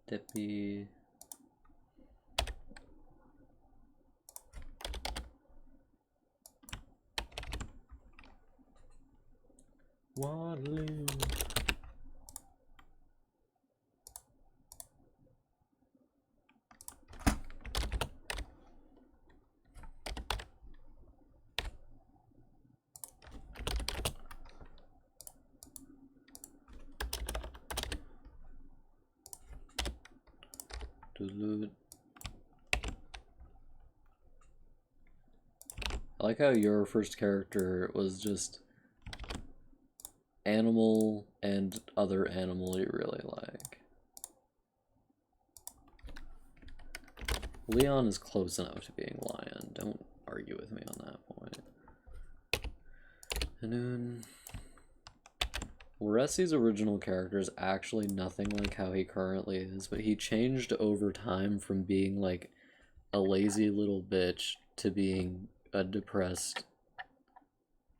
Dippy. Waterloo. I like how your first character was just animal and other animal you really like. Leon is close enough to being lion. Don't argue with me on that point. And then Waresi's original character is actually nothing like how he currently is, but he changed over time from being like a lazy little bitch to being a depressed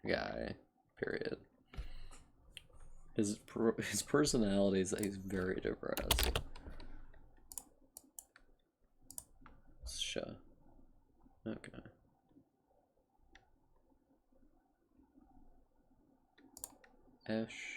guy, period. His personality is that he's very depressed. Sure. Okay. Eshe.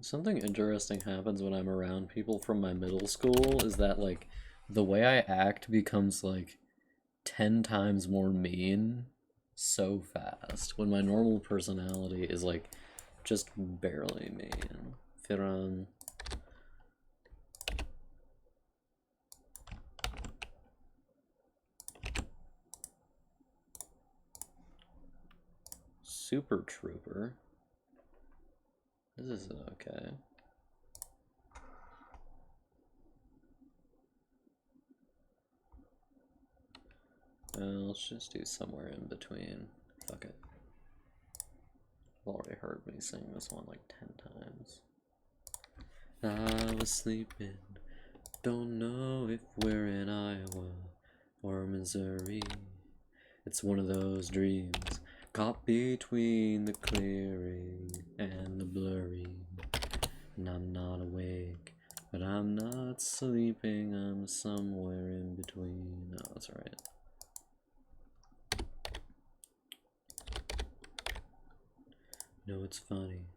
Something interesting happens when I'm around people from my middle school is that, like, the way I act becomes, like, 10 times more mean so fast, when my normal personality is, like, just barely mean. Firan. Super Trooper. This isn't okay. let's just do somewhere in between. Fuck it. I've already heard me sing this one like 10 times. I was sleeping, don't know if we're in Iowa or Missouri. It's one of those dreams caught between the clearing and the blurry. And I'm not awake, but I'm not sleeping, I'm somewhere in between. Oh, that's right. No, it's funny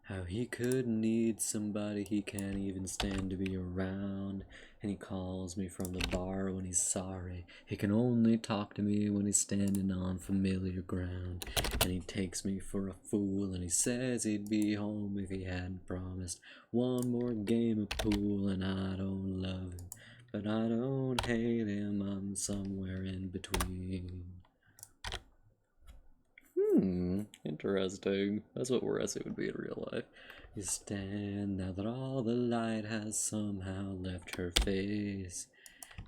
how he could need somebody he can't even stand to be around. And he calls me from the bar when he's sorry. He can only talk to me when he's standing on familiar ground. And he takes me for a fool, and he says he'd be home if he hadn't promised one more game of pool. And I don't love him, but I don't hate him, I'm somewhere in between. Interesting. That's what Weressie would be in real life. You stand now that all the light has somehow left her face.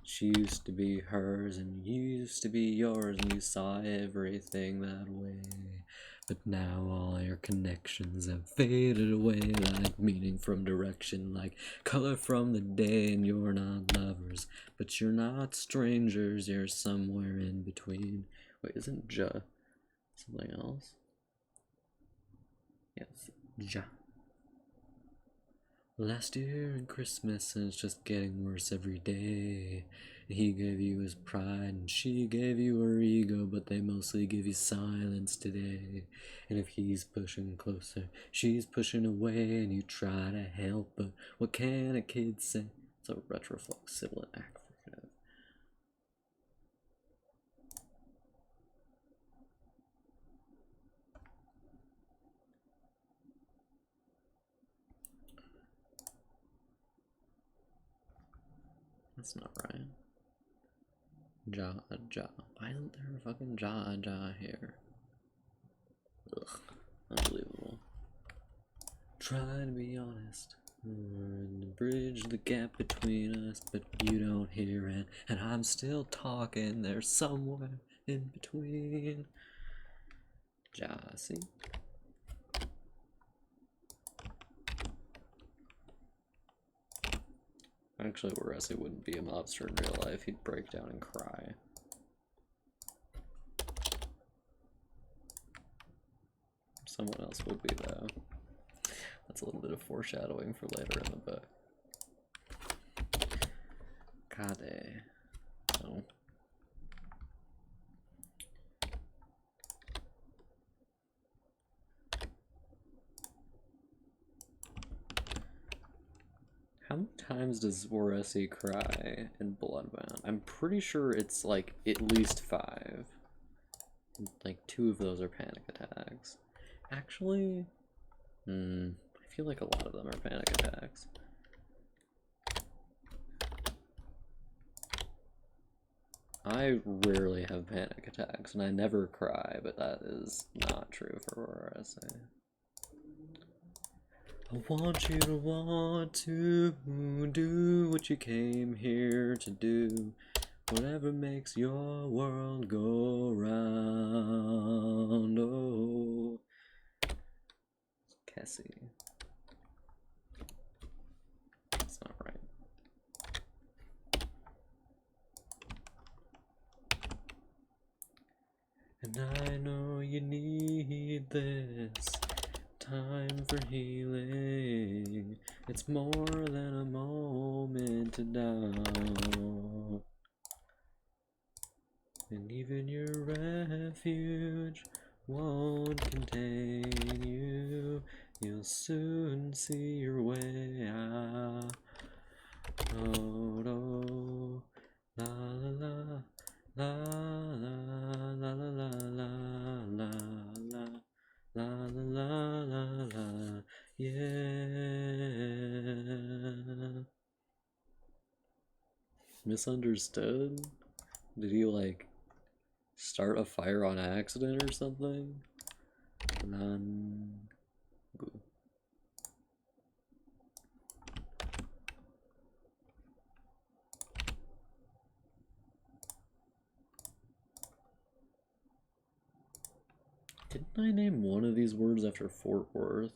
She used to be hers and used to be yours, and you saw everything that way. But now all your connections have faded away, like meaning from direction, like color from the day. And you're not lovers, but you're not strangers, you're somewhere in between. Wait, isn't something else? Yes, Ja. Last year in Christmas, and it's just getting worse every day. He gave you his pride, and she gave you her ego, but they mostly give you silence today. And if he's pushing closer, she's pushing away, and you try to help, but what can a kid say? It's a retroflex sibling act. That's not right. Ja. Why isn't there a fucking Ja here? Ugh. Unbelievable. Try to be honest. And bridge the gap between us, but you don't hear it. And I'm still talking. There's somewhere in between. Ja, see? Actually, Weressie wouldn't be a mobster in real life. He'd break down and cry. Someone else would be, though. That's a little bit of foreshadowing for later in the book. Kade. No. How many times does Weressie cry in Bloodbound? I'm pretty sure it's like at least 5. Like 2 of those are panic attacks. Actually, I feel like a lot of them are panic attacks. I rarely have panic attacks, and I never cry, but that is not true for Weressie. I want you to want to do what you came here to do. Whatever makes your world go round. Oh, Cassie. That's not right. And I know you need this time for healing. It's more than a moment to doubt. And even your refuge won't contain you. You'll soon see your way out. Oh, no. La la la. La la la la la la la la la la la la, yeah. Misunderstood? Did he like start a fire on accident or something? Didn't I name one of these words after Fort Worth?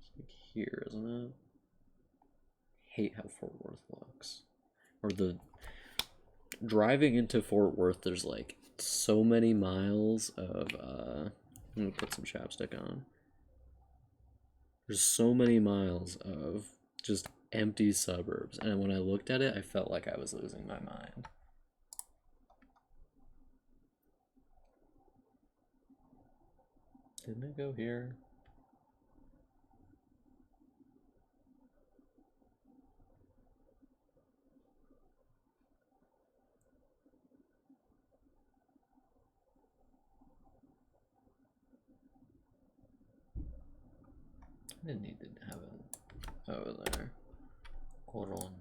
It's like here, isn't it? Hate how Fort Worth looks. Or the driving into Fort Worth, there's like so many miles of let me put some chapstick on. There's so many miles of just empty suburbs, and when I looked at it, I felt like I was losing my mind. Didn't it go here? I didn't need to have it over there. Hold on.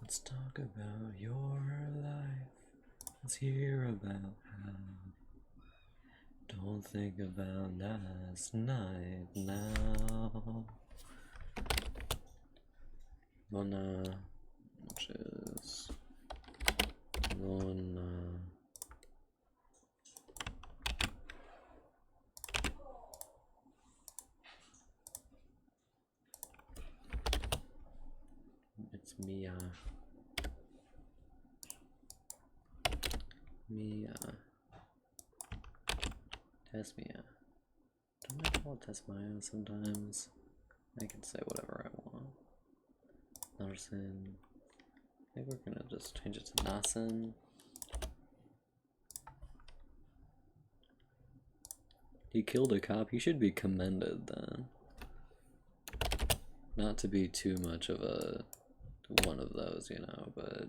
Let's talk about your life. Let's hear about how. Don't think about last night now. Lona, which is Lona. It's Mia. Mia. Tesmia. Don't I call it Tesmia sometimes? I can say whatever I want. Narsen. I think we're gonna just change it to Nasen. He killed a cop. He should be commended then. Not to be too much of a one of those, you know, but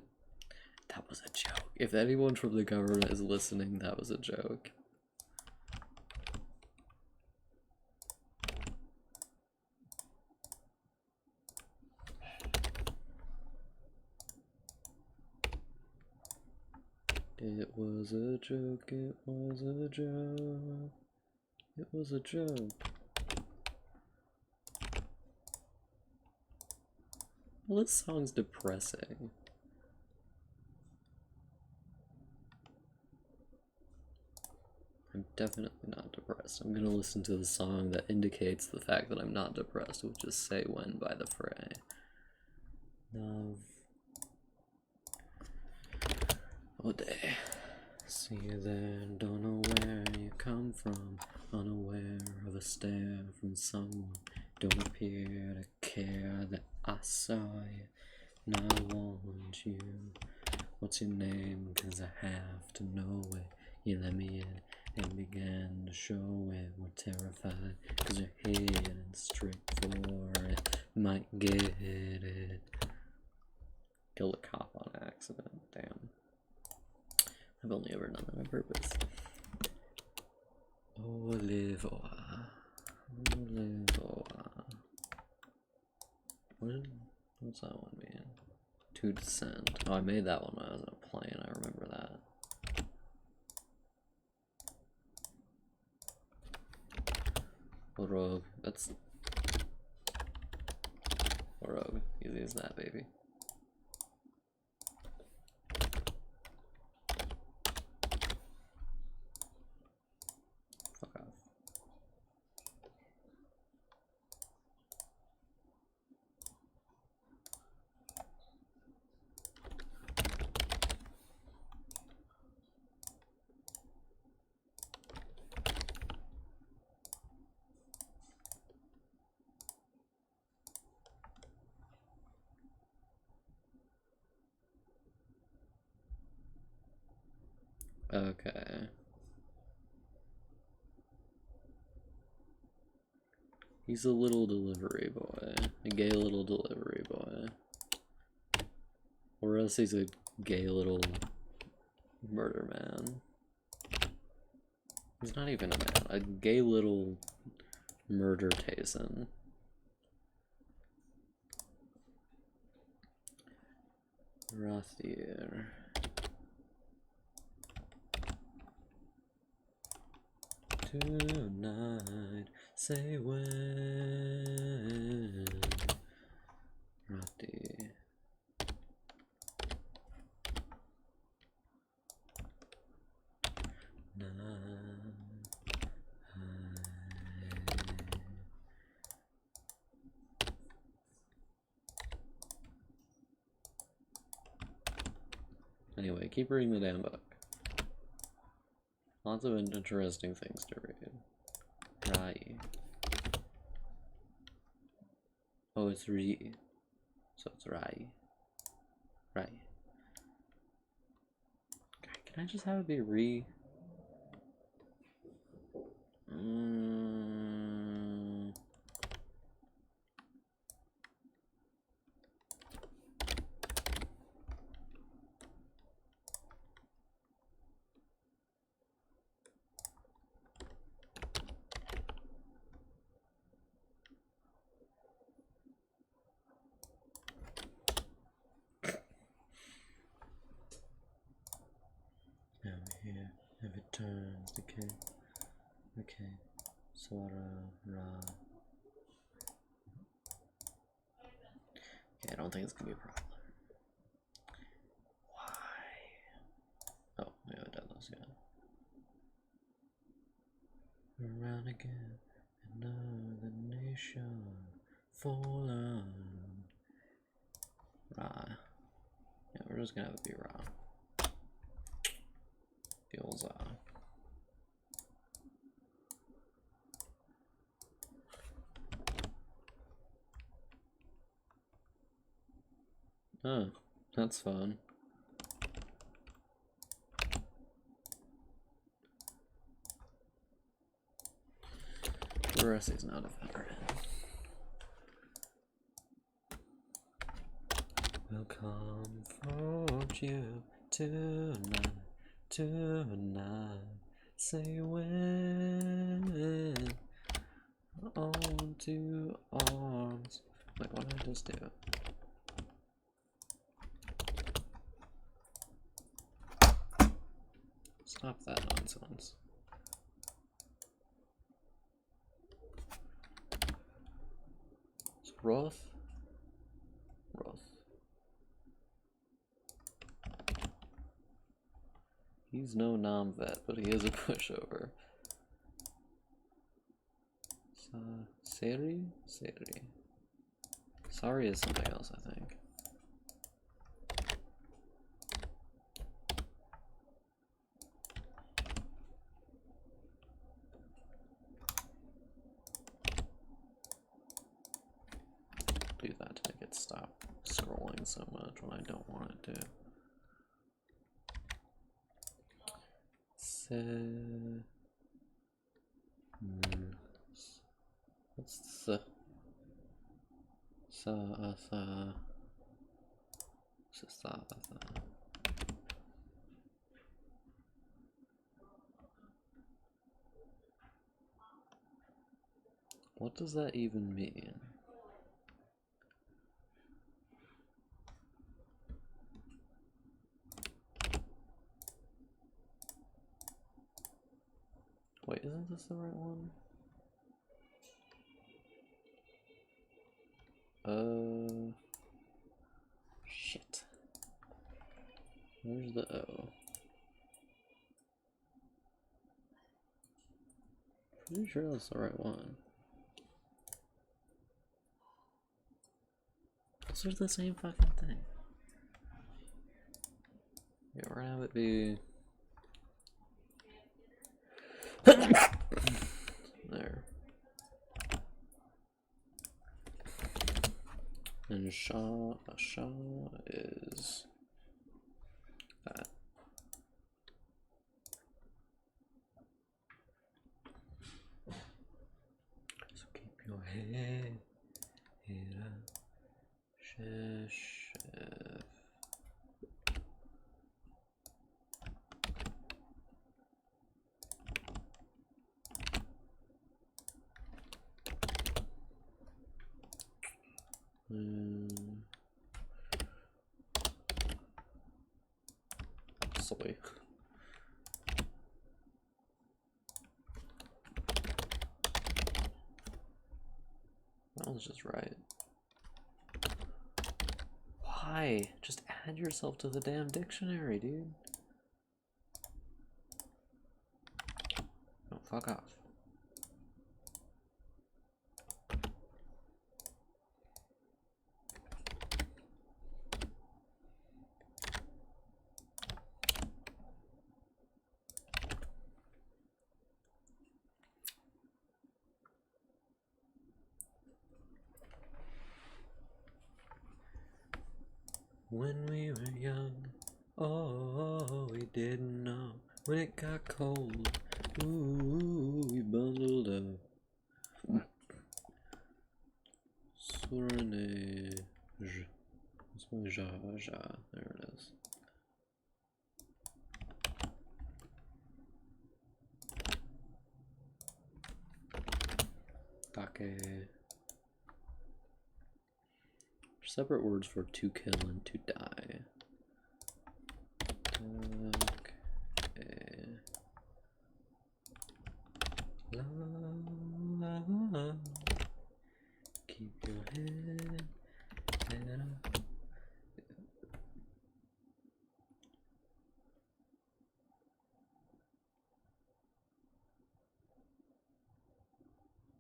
that was a joke. If anyone from the government is listening, that was a joke. It was a joke, it was a joke, it was a joke. Well, this song's depressing. I'm definitely not depressed. I'm gonna listen to the song that indicates the fact that I'm not depressed, which is Say When by The Fray. Love. Oh day. See you there, don't know where you come from, unaware of a stare from someone. Don't appear to care that I saw you, and I want you. What's your name? 'Cause I have to know it. You let me in and began to show it. We're terrified 'cause you're heading straight for it. Might get it. Killed a cop on accident. Damn. I've only ever done that on purpose. Olivoa. Olivoa. What's that one mean? To descend. Oh, I made that one when I was on a plane. I remember that. Rogue. That's Rogue. Easy as that, baby. Fuck off. Okay. He's a little delivery boy. A gay little delivery boy. Or else he's a gay little murder man. He's not even a man. A gay little murder Tayson. Rothier. Tonight, say when. Rotti. Anyway, keep reading the damn book. Lots of interesting things to read. Rai. Oh, it's Ri. So it's Rai. Rai. Can I just have it be Ri? Now here, if it turns, okay. Okay. Swara, Ra. Okay, I don't think it's gonna be a problem. Why? Oh, yeah, it does, yeah. Around again, another nation fallen. Ra. Yeah, we're just gonna have it be Ra. Feels oh, that's fun. Resi's not a veteran. We'll comfort you tonight, tonight. Say when onto arms. Wait, what did I just do? Stop that nonsense. It's Roth? Roth. He's no nom-vet, but he is a pushover. Sari? Sari. Sorry is something else, I think. Do that to make it stop scrolling so much when I don't want it to. What's the what does that even mean? Wait, isn't this the right one? Shit. Where's the O? Pretty sure that's the right one. Those are the same fucking thing. Yeah, we're gonna have it be there. And Shah is that. So keep your head up, chef. Soy. That was just right. Why? Just add yourself to the damn dictionary, dude. Fuck off. When we were young, oh, we didn't know. When it got cold, ooh, we bundled up. Sournage. There it is. Take. Separate words for to kill and to die. Okay. La, la, la. Keep your head up.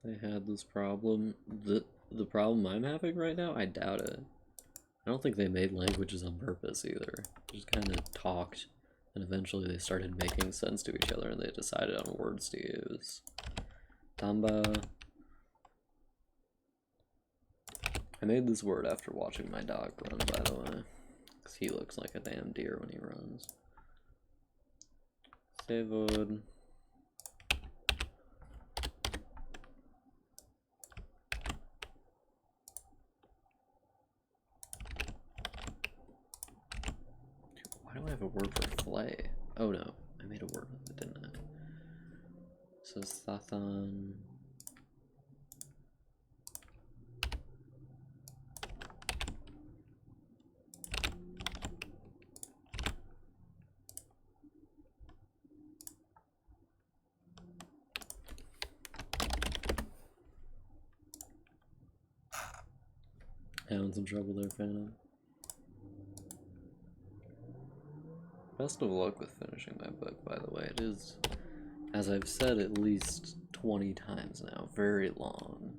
They had this problem. The problem I'm having right now, I doubt it. I don't think they made languages on purpose either. They just kind of talked, and eventually they started making sense to each other, and they decided on words to use. Tamba. I made this word after watching my dog run, by the way, because he looks like a damn deer when he runs. Sevod. Why do I have a word for flay? Oh no, I made a word with it, didn't I? So Thathan. Having some trouble there, Phantom. Best of luck with finishing my book, by the way. It is, as I've said at least 20 times now, very long.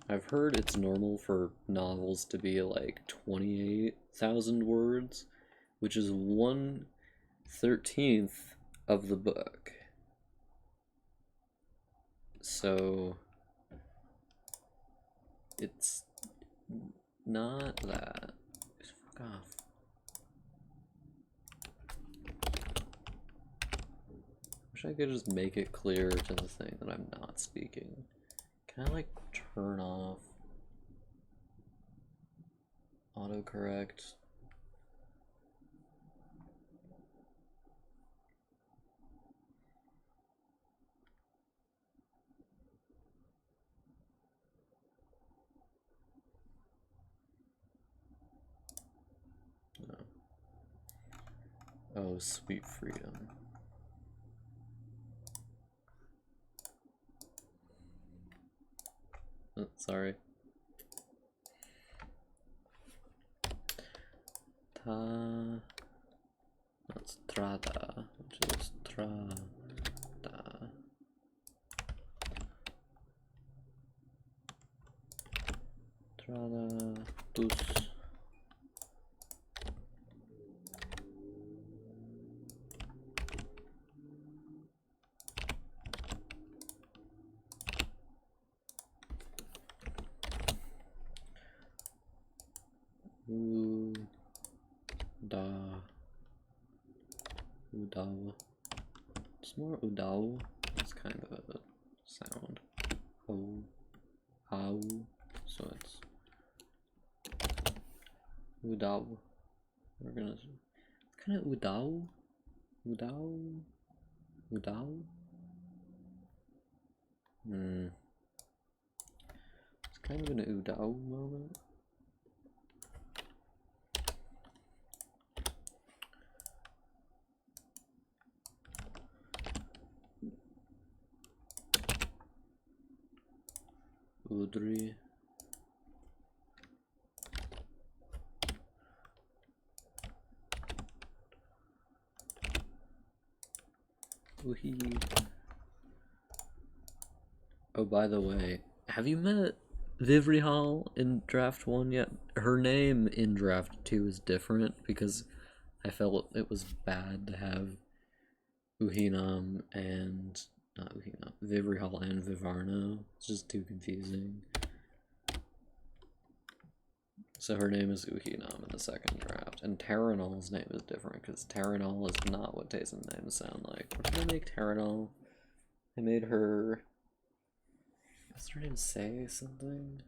I've heard it's normal for novels to be like 28,000 words, which is 1/13 of the book. So it's not that. Just fuck off. Wish I could just make it clear to the thing that I'm not speaking. Can I like turn off autocorrect? No. Oh, sweet freedom. Oh, sorry. That's Trada, which is Trada. Trada dus. Udal. It's more udal. It's kind of a sound. Ho. How. So it's udal. We're gonna. It's kind of udal. Udal. Udal. It's kind of an udal moment. Udri. Woohee. Oh, by the way, have you met Vivrihal in Draft 1 yet? Her name in Draft 2 is different because I felt it was bad to have Uhinam and... not Uhinam, Vivrihal and Vivarno. It's just too confusing. So her name is Uhinam in the second draft. And Terranol's name is different because Terranol is not what Taysen's names sound like. What did I make Terranol? I made her... what's her name? Say something?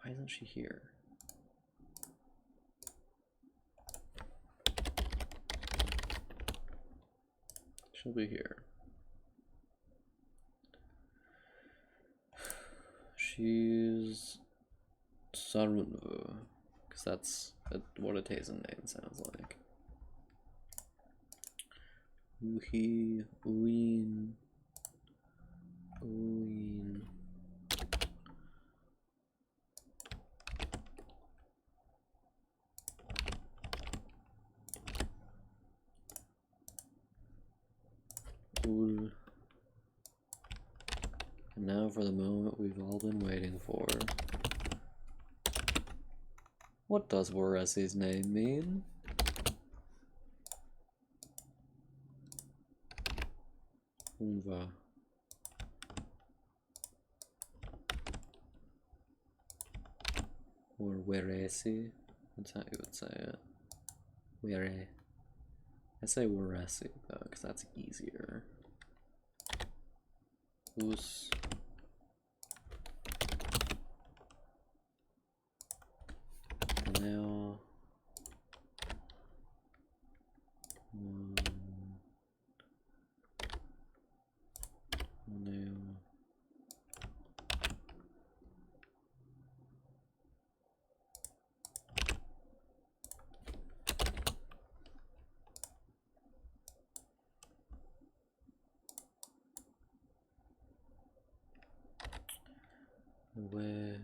Why isn't she here? She'll be here. She's Sarunvu, because that's what a Taysen name sounds like. Uhi, Uin, Uin. Ul. And now for the moment we've all been waiting for. What does Waresi's name mean? Unva. Or Weresi. That's how you would say it. Were. I say Waresi though, because that's easier. Us. Now. Now. Where?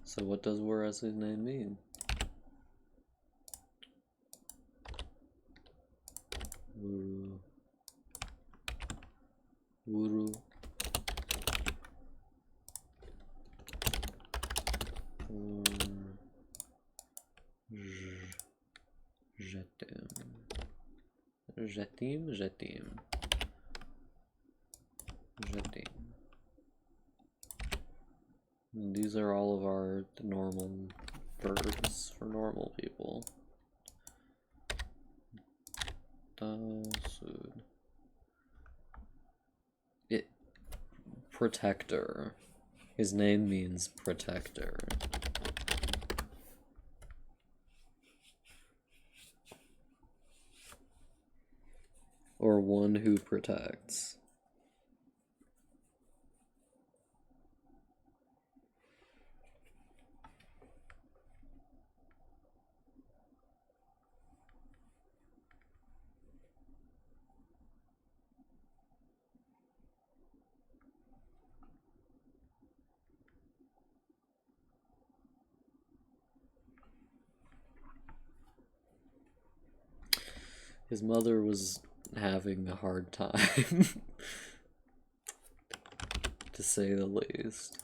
So what does Waresi's name mean? Wuru. Wuru. Jetim. Jetim. Jetim. Jetim. These are all of our normal verbs for normal people. Dasud. It. Protector. His name means protector. Or one who protects. His mother was having a hard time, to say the least.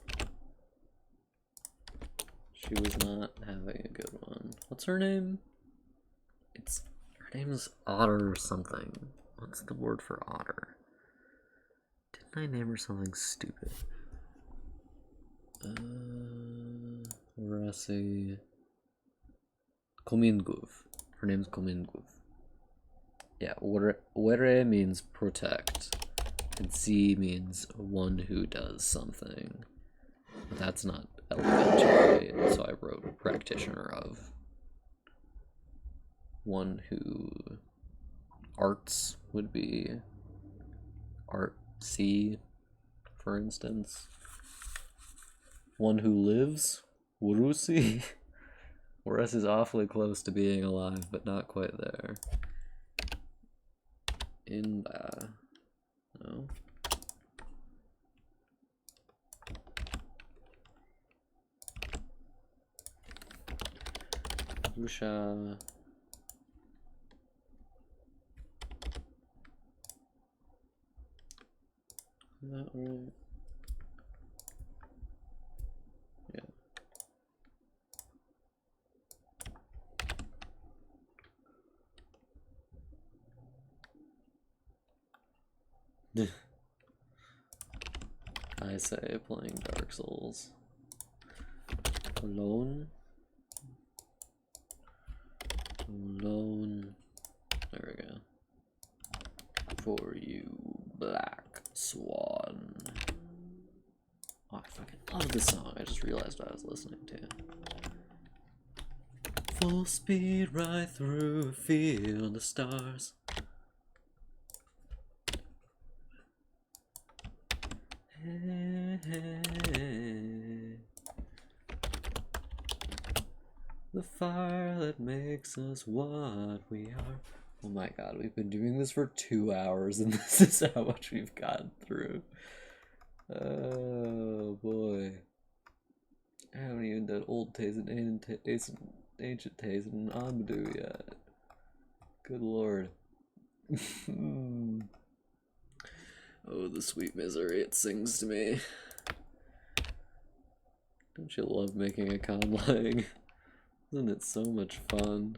She was not having a good one. What's her name? Her name is Otter or something. What's the word for otter? Didn't I name her something stupid? Waresi. Kominguv. Her name's Kominguv. Yeah, Were means protect, and Z means one who does something. But that's not elegant to write, so I wrote practitioner of. One who arts would be art C, for instance. One who lives, Wurusi. Whereas is awfully close to being alive, but not quite there. Inba. No. Usha. Is that right? Yeah. I say playing Dark Souls. Alone. Alone. There we go. For you, Black Swan. Oh, I fucking love this song. I just realized what I was listening to. Full speed right through, feel the stars. Hey, hey. The fire that makes us what we are. Oh my god, we've been doing this for 2 hours and this is how much we've gotten through. Oh boy. I haven't even done Old Tazen, Ancient Tazen, and Amadou yet. Good lord. Oh, the sweet misery it sings to me. Don't you love making a conlang? Isn't it so much fun?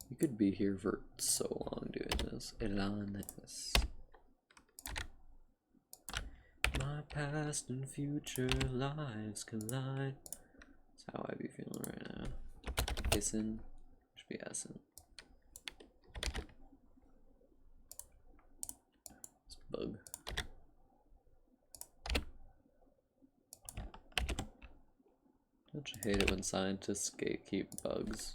You could be here for so long doing this. Elanis. My past and future lives collide. That's how I be feeling right now. Essen. Should be Essen. It's bug. Don't you hate it when scientists gatekeep bugs?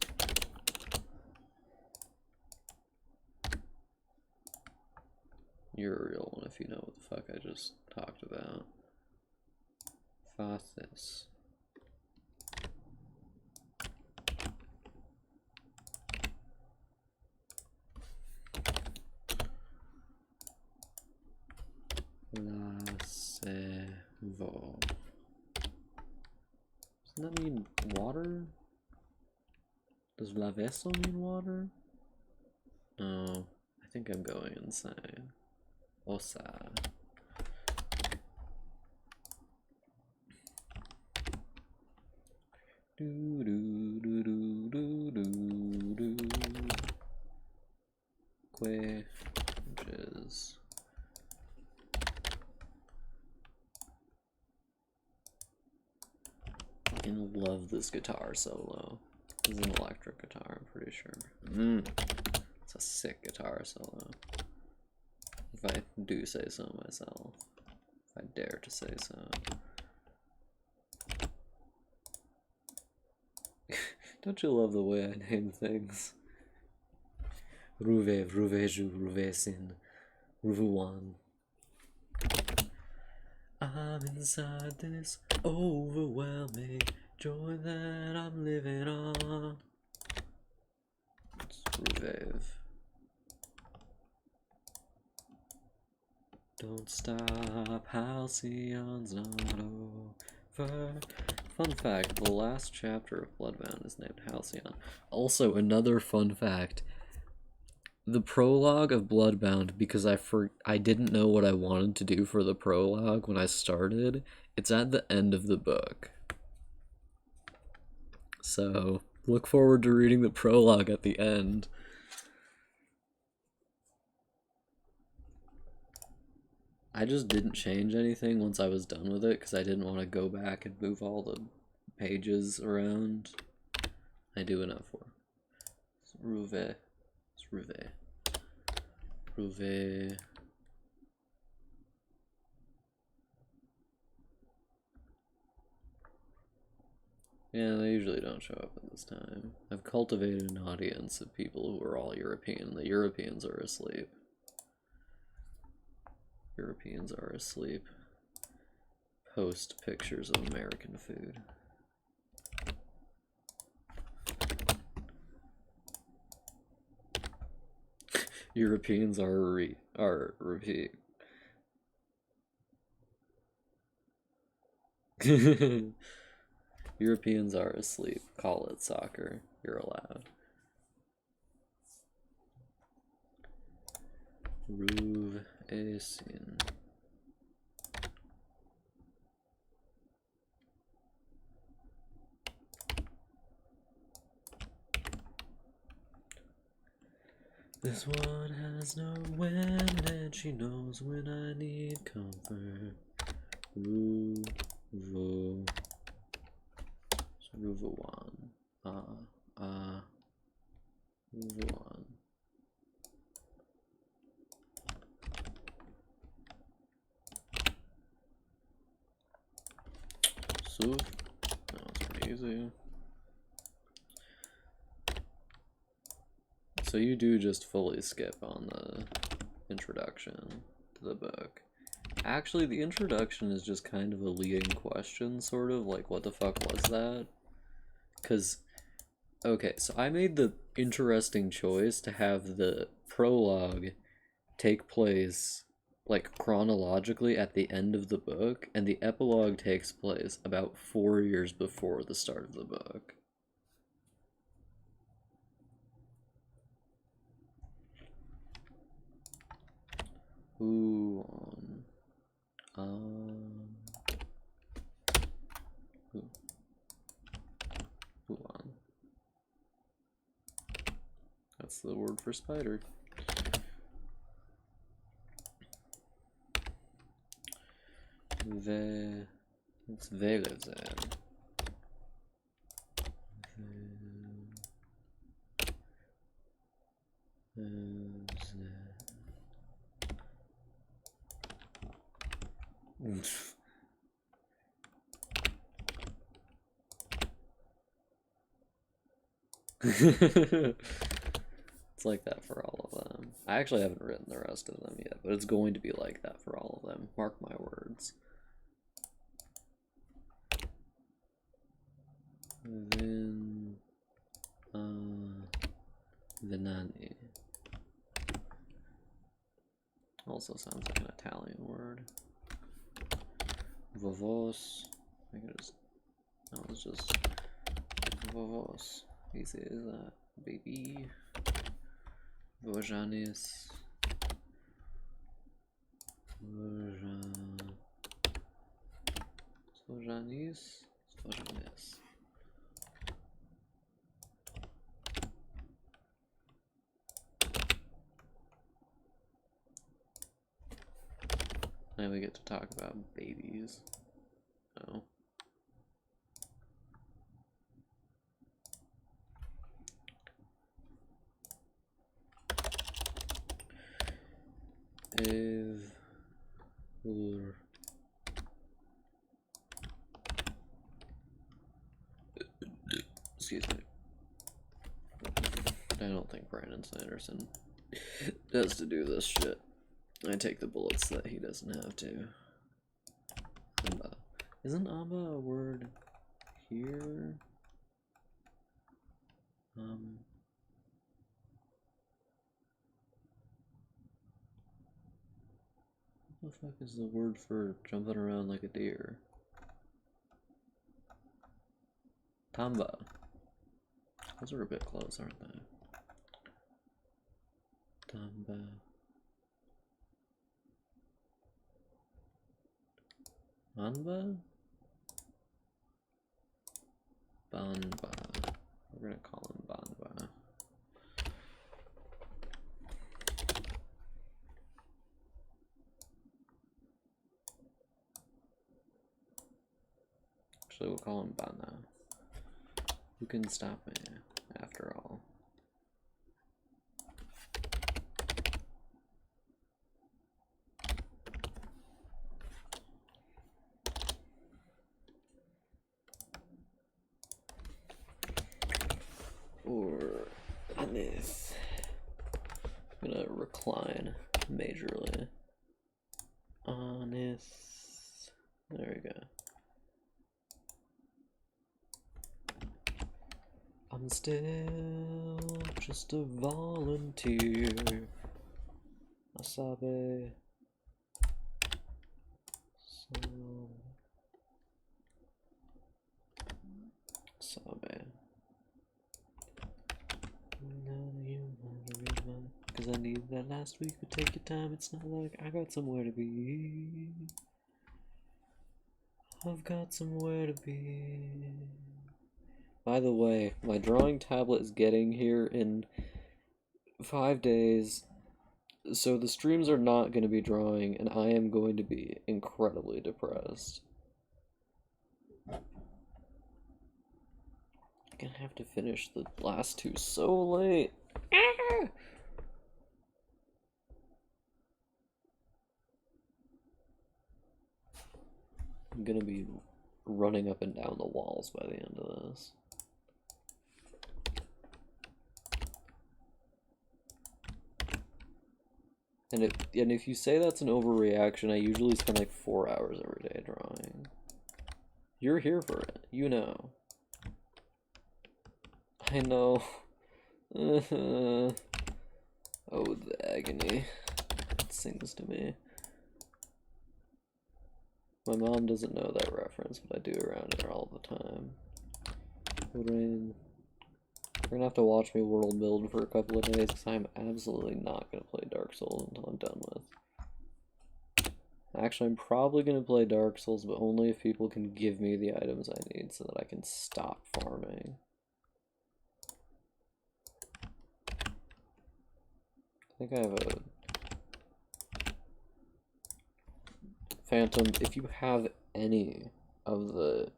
You're a real one if you know what the fuck I just talked about. Fathis. Lasevo. Doesn't that mean water? Does laveso mean water? No, I think I'm going insane. Osa. Do do do do do do do. Que, which is I love this guitar solo. This is an electric guitar, I'm pretty sure. It's a sick guitar solo. If I do say so myself. If I dare to say so. Don't you love the way I name things? Ruve, Ruveju, Ruvesin, Ruvuan. I'm inside this overwhelming joy that I'm living on. It's Ruvev. Don't stop, Halcyon's not over. Fun fact, the last chapter of Bloodbound is named Halcyon. Also, another fun fact, the prologue of Bloodbound, because I didn't know what I wanted to do for the prologue when I started, it's at the end of the book. So, look forward to reading the prologue at the end. I just didn't change anything once I was done with it because I didn't want to go back and move all the pages around. I do enough for it's Ruve. It's Ruve. Ruve. Yeah, they usually don't show up at this time. I've cultivated an audience of people who are all European. The Europeans are asleep. Europeans are asleep. Post pictures of American food. Europeans are repeat. Europeans are asleep. Call it soccer. You're allowed. Ruv Esin. This one has no when, and she knows when I need comfort. Ruvo. Ruvawan. Ruvawan. Suf. That was pretty easy. So you do just fully skip on the introduction to the book. Actually, the introduction is just kind of a leading question, sort of, like, what the fuck was that? Because, okay, so I made the interesting choice to have the prologue take place, like, chronologically at the end of the book, and the epilogue takes place about 4 years before the start of the book. Ooh, on. That's the word for spider. It's Velezen. It's like that for all of them. I actually haven't written the rest of them yet, but it's going to be like that for all of them. Mark my words. Then, Venani. Also sounds like an Italian word. Vovos. I could just. No, it's just. Vovos. Easy as that, baby. Vojanis. Vojanis. Vojanis. Now we get to talk about babies. Oh. Excuse me. I don't think Brandon Sanderson does to do this shit. I take the bullets that he doesn't have to. Amba. Isn't Amba a word here? What the fuck is the word for jumping around like a deer? Tamba. Those are a bit close, aren't they? Tamba. Banba? Banba. We're gonna call him Banba. Actually, we'll call him Bana. Who can stop me, after all? Or Anith. I'm gonna recline majorly. Anith. There we go. I'm still just a volunteer. Asabe. So Sabe. Cause I needed that last week, but take your time, it's not like I got somewhere to be. I've got somewhere to be. By the way, my drawing tablet is getting here in 5 days, so the streams are not going to be drawing, and I am going to be incredibly depressed. I'm gonna have to finish the last two so late. I'm gonna be running up and down the walls by the end of this. And if you say that's an overreaction, I usually spend like 4 hours every day drawing. You're here for it, you know. I know. Oh, the agony. It sings to me. My mom doesn't know that reference, but I do around her all the time. Rain. You're gonna have to watch me world build for a couple of days, because I'm absolutely not gonna play Dark Souls until I'm done with. Actually, I'm probably gonna play Dark Souls, but only if people can give me the items I need so that I can stop farming. I think I have a Phantom. If you have any of the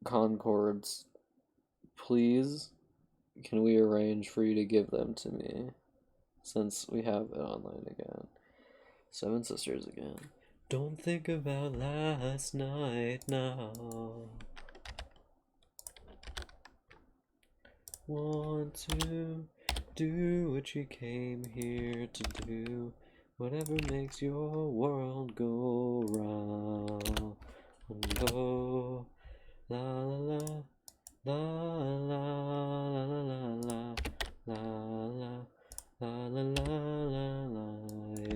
Concords, please, can we arrange for you to give them to me, since we have it online again. Seven Sisters again. Don't think about last night now. Want to do what you came here to do. Whatever makes your world go round. Go la la la la la la la la la la la la la, yeah.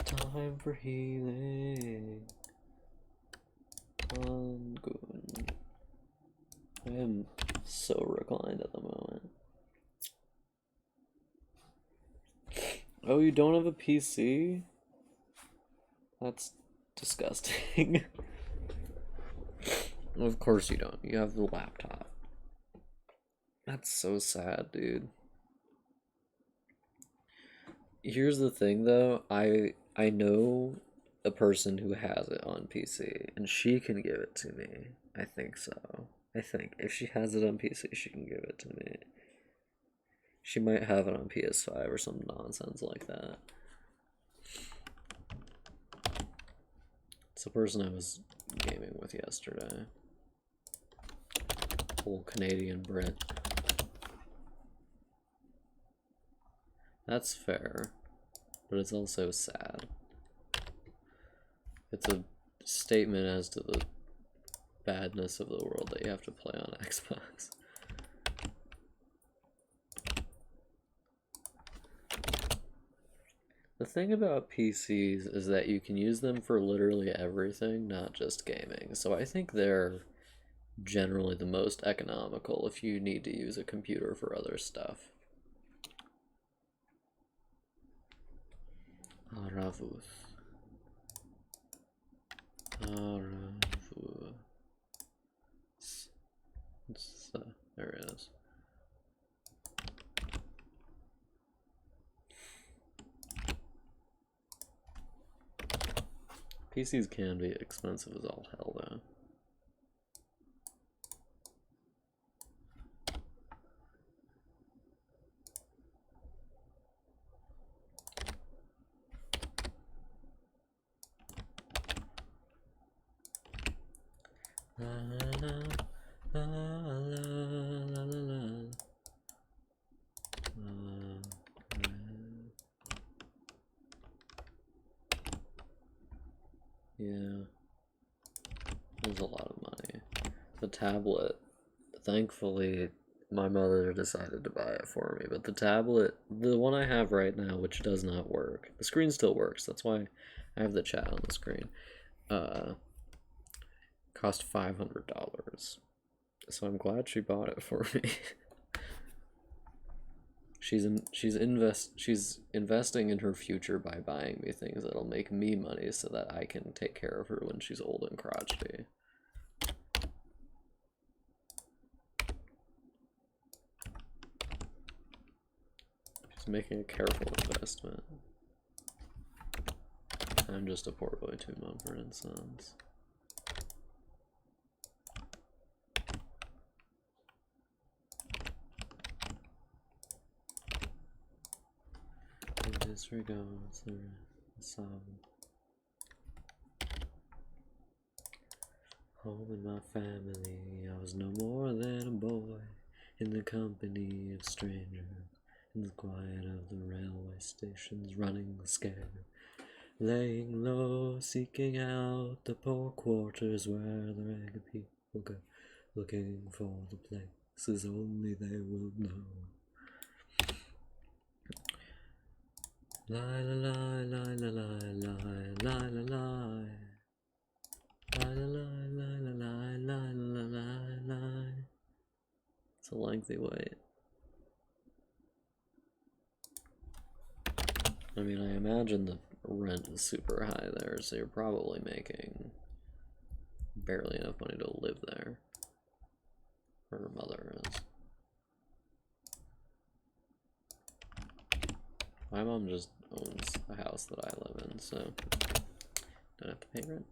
Time for healing. Good. I am so reclined at the moment. Oh, you don't have a PC? That's disgusting. Of course you don't. You have the laptop. That's so sad, dude. Here's the thing though, I know a person who has it on PC, and she can give it to me. I think so. I think if she has it on PC, she can give it to me. She might have it on PS5 or some nonsense like that. It's the person I was gaming with yesterday. Whole Canadian Brit. That's fair, but it's also sad. It's a statement as to the badness of the world that you have to play on Xbox. The thing about PCs is that you can use them for literally everything, not just gaming. So I think they're generally the most economical if you need to use a computer for other stuff. Aravus. There it is. PCs can be expensive as all hell, though. Yeah, there's a lot of money. The tablet, thankfully, my mother decided to buy it for me, but the tablet, the one I have right now, which does not work, the screen still works, that's why I have the chat on the screen, cost $500. So I'm glad she bought it for me. She's investing in her future by buying me things that'll make me money so that I can take care of her when she's old and crotchety. She's making a careful investment. I'm just a poor boy too, Mumford and Sons. Disregards the sound. Home in my family, I was no more than a boy in the company of strangers, in the quiet of the railway stations, running scared, laying low, seeking out the poor quarters where the ragged people go, looking for the places only they will know. Lie, lie, lie, lie, lie, lie, lie, lie, lie. Lie, lie, lie, lie, lie, lie, lie, lie. It's a lengthy wait. I mean, I imagine the rent is super high there, so you're probably making barely enough money to live there. Or her mother is. My mom just owns a house that I live in, so don't have to pay rent.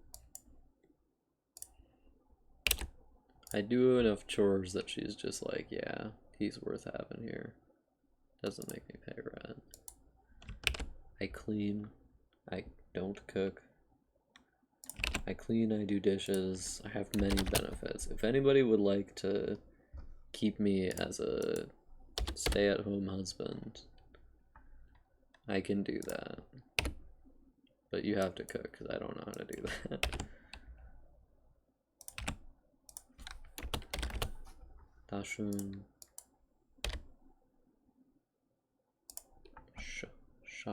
I do enough chores that she's just like, yeah, he's worth having here. Doesn't make me pay rent. I clean. I don't cook. I clean, I do dishes. I have many benefits. If anybody would like to keep me as a stay-at-home husband, I can do that. But you have to cook, because I don't know how to do that. Dashun. Sha.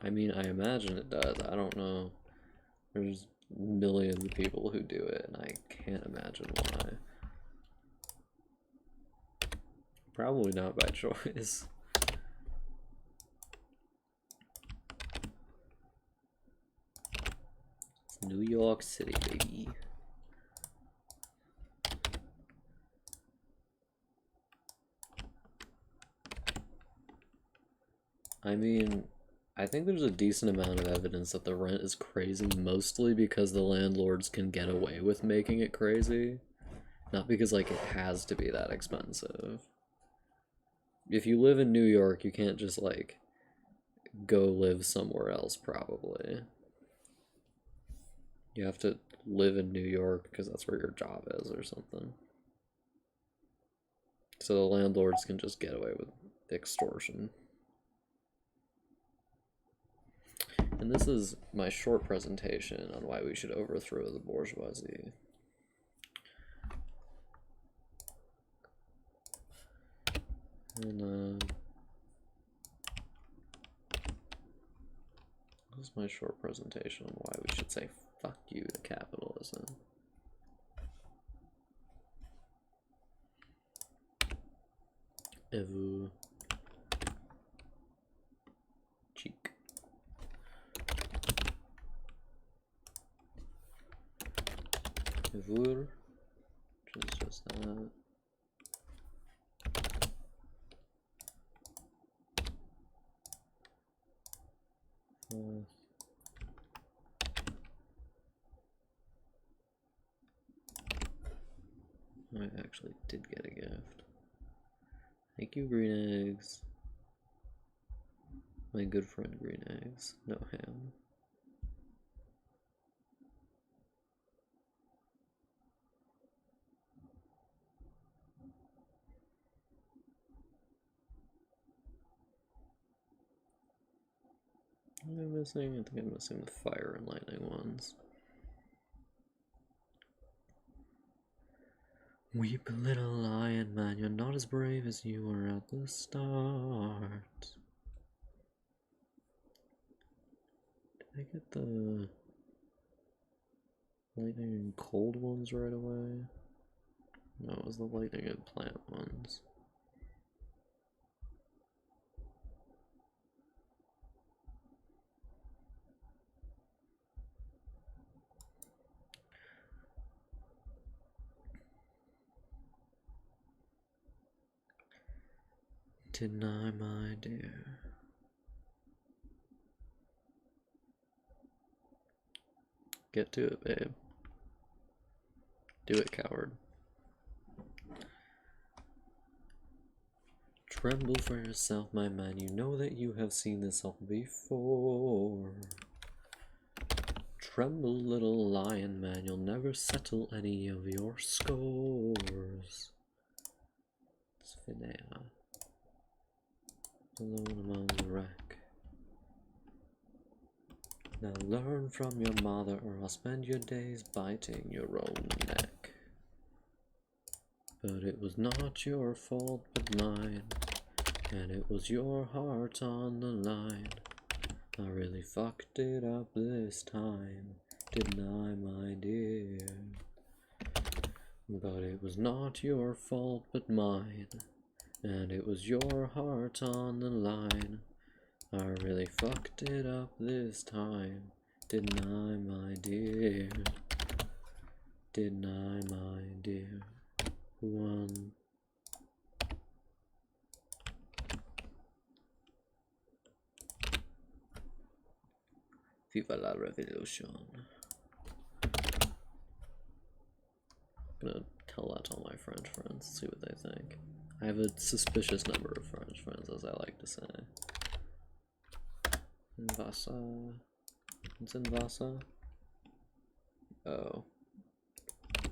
I mean, I imagine it does. I don't know. There's millions of people who do it, and I can't imagine why. Probably not by choice. It's New York City, baby. I mean, I think there's a decent amount of evidence that the rent is crazy, mostly because the landlords can get away with making it crazy. Not because, like, it has to be that expensive. If you live in New York, you can't just, like, go live somewhere else, probably. You have to live in New York because that's where your job is or something. So the landlords can just get away with extortion. And this is my short presentation on why we should overthrow the bourgeoisie. And this is my short presentation on why we should say fuck you to capitalism. Evu. Cheek. Evur, which is just that. I actually did get a gift. Thank you, Green Eggs. My good friend Green Eggs. No ham. What am I missing? I think I'm missing the fire and lightning ones. Weep, little lion man, you're not as brave as you were at the start. Did I get the lightning and cold ones right away? No, it was the lightning and plant ones. Deny my dear. Get to it, babe. Do it, coward. Tremble for yourself, my man. You know that you have seen this all before. Tremble, little lion man. You'll never settle any of your scores. It's Finea. Alone among the wreck. Now learn from your mother, or I'll spend your days biting your own neck. But it was not your fault but mine, and it was your heart on the line. I really fucked it up this time, didn't I, my dear? But it was not your fault but mine, and it was your heart on the line. I really fucked it up this time, didn't I, my dear? Didn't I, my dear? One. Viva la revolution. I'm gonna tell that to all my French friends, see what they think. I have a suspicious number of French friends, as I like to say. Vasa. What's in Vasa? Oh.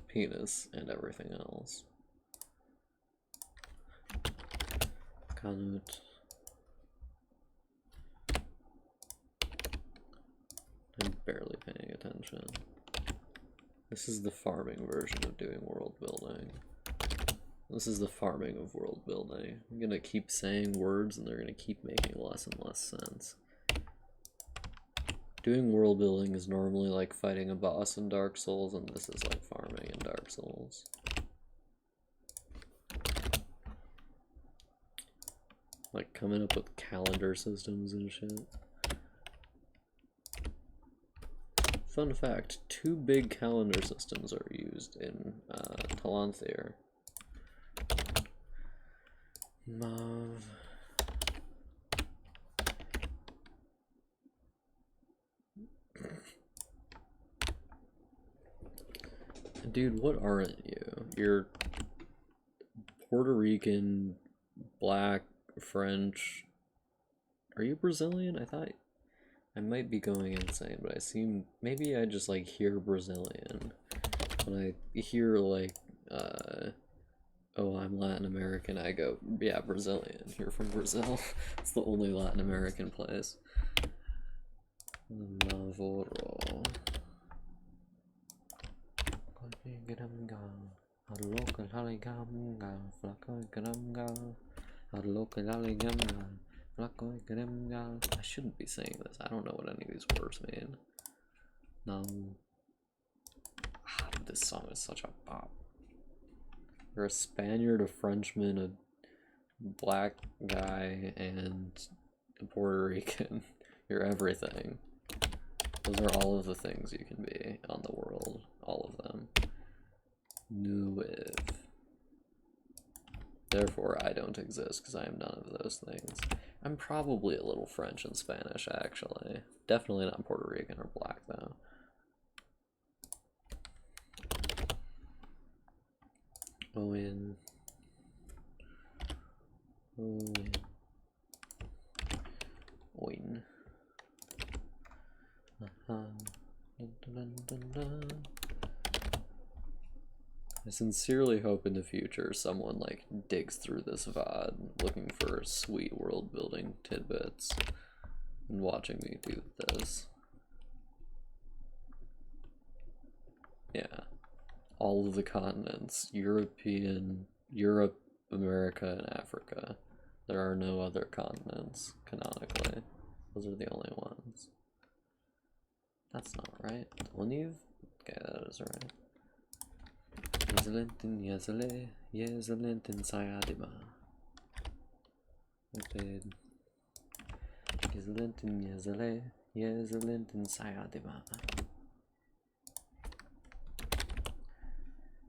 Penis and everything else. Canut. I'm barely paying attention. This is the farming version of doing world building. This is the farming of world building. I'm gonna keep saying words and they're gonna keep making less and less sense. Doing world building is normally like fighting a boss in Dark Souls, and this is like farming in Dark Souls. Like coming up with calendar systems and shit. Fun fact, 2 big calendar systems are used in Talanthir. Mav. Dude, what aren't you? You're Puerto Rican, black, French. Are you Brazilian? I thought I might be going insane, but I seem, maybe I just like hear Brazilian. When I hear like, oh, I'm Latin American, I go, yeah, Brazilian. You're from Brazil. It's the only Latin American place. Navarro. I shouldn't be saying this. I don't know what any of these words mean. This song is such a bop. You're a Spaniard, a Frenchman, a black guy, and a Puerto Rican. You're everything. Those are all of the things you can be on the world. All of them. Nuiv. Therefore, I don't exist because I am none of those things. I'm probably a little French and Spanish, actually. Definitely not Puerto Rican or black, though. Owen. Owen. Owen. Dun, dun, dun, dun. I sincerely hope in the future someone like digs through this VOD looking for sweet world building tidbits and watching me do this. Yeah. all of the continents. Europe, America, and Africa. There are no other continents, canonically. Those are the only ones. That's not right. Okay, that is right. Yezelentin Yezele, Yezelentin Sayadima. Yezelentin Yezele, Yezelentin Sayadima.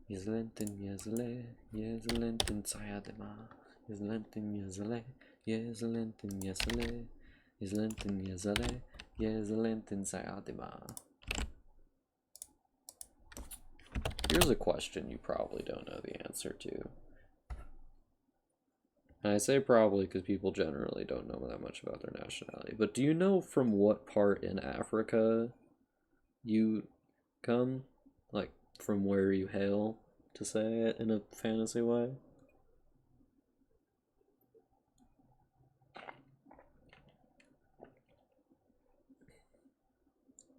Yezelentin Yezele, Yezelentin Sayadima. Yezelentin Yezele, Yezelentin Yezele, Yezelentin Yezele, Yezelentin Sayadima. Here's a question you probably don't know the answer to. And I say probably because people generally don't know that much about their nationality. But do you know from what part in Africa you come? Like, from where you hail, to say it in a fantasy way?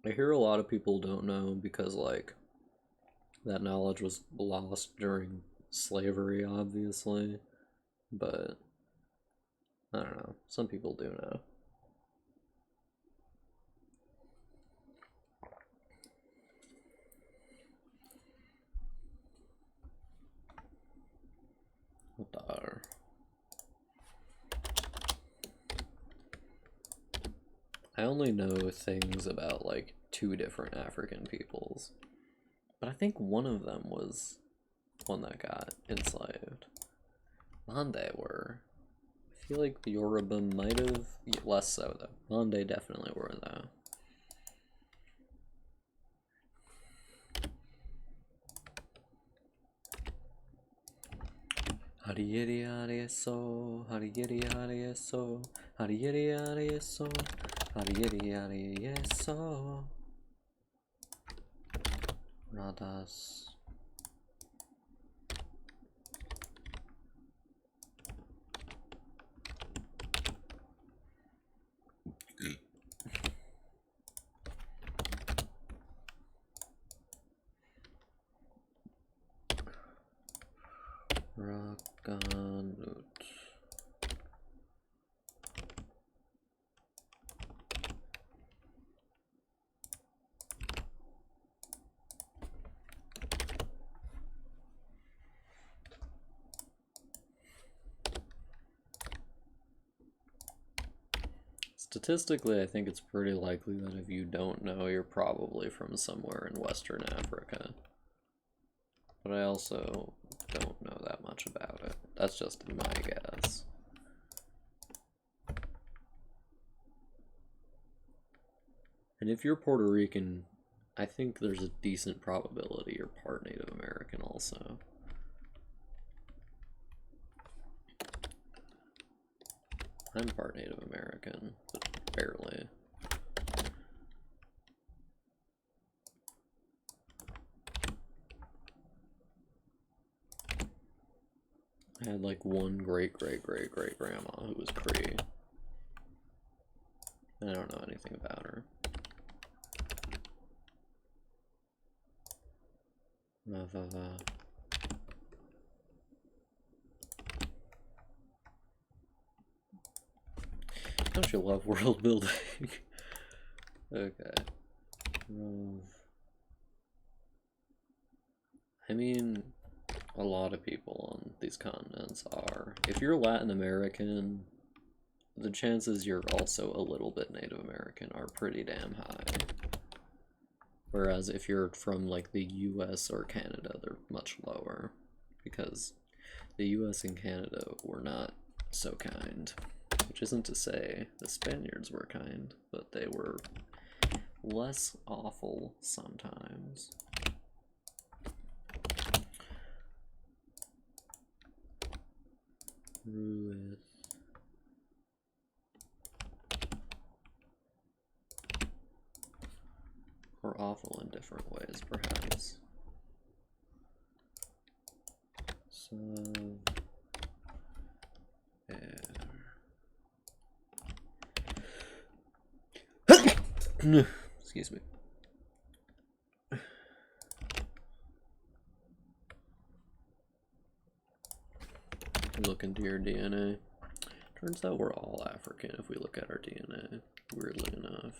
I hear a lot of people don't know because, like, that knowledge was lost during slavery, obviously, but I don't know. Some people do know. What the are? I only know things about like 2 different African peoples, but I think one of them was one that got enslaved. Mande were. I feel like the Yoruba might have, less so though. Mande definitely were though. Hariyeri so, hariyeri so, hariyeri so, hariyeri so. Radas. Raganut. Statistically, I think it's pretty likely that if you don't know, you're probably from somewhere in Western Africa. But I also don't know that much about it. That's just my guess. And if you're Puerto Rican, I think there's a decent probability you're part Native American also. I'm part Native American, but barely. I had like one great-great-great-great-grandma who was Cree. I don't know anything about her. Don't you love world building? Okay. I mean, a lot of people on these continents are. If you're Latin American, the chances you're also a little bit Native American are pretty damn high. Whereas if you're from like the US or Canada, they're much lower. Because the US and Canada were not so kind. Which isn't to say the Spaniards were kind, but they were less awful sometimes. Ruith. Or awful in different ways, perhaps. So, excuse me. look into your DNA. Turns out we're all African if we look at our DNA, weirdly enough.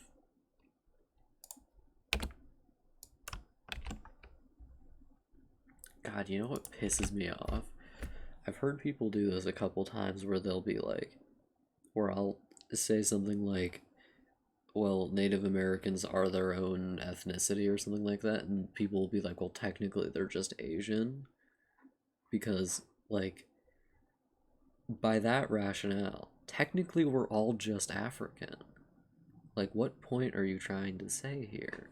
God, you know what pisses me off? I've heard people do this a couple times where they'll be like, where I'll say something like, well, Native Americans are their own ethnicity or something like that, and people will be like, well, technically they're just Asian. Because, like, by that rationale, technically we're all just African. Like, what point are you trying to say here?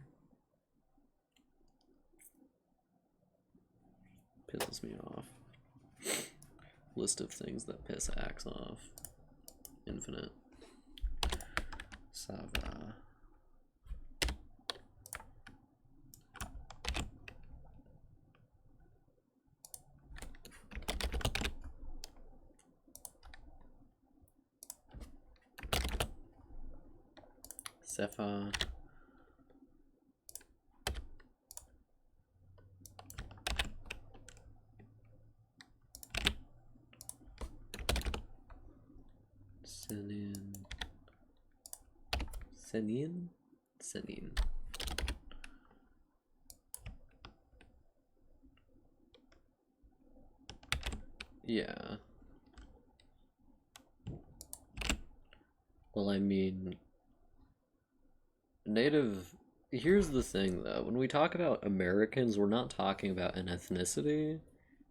Pisses me off. List of things that piss Axe off. Infinite. Sava. Sefa. Senin. Senin? Senin. Yeah. Well, I mean, here's the thing though, when we talk about Americans, we're not talking about an ethnicity,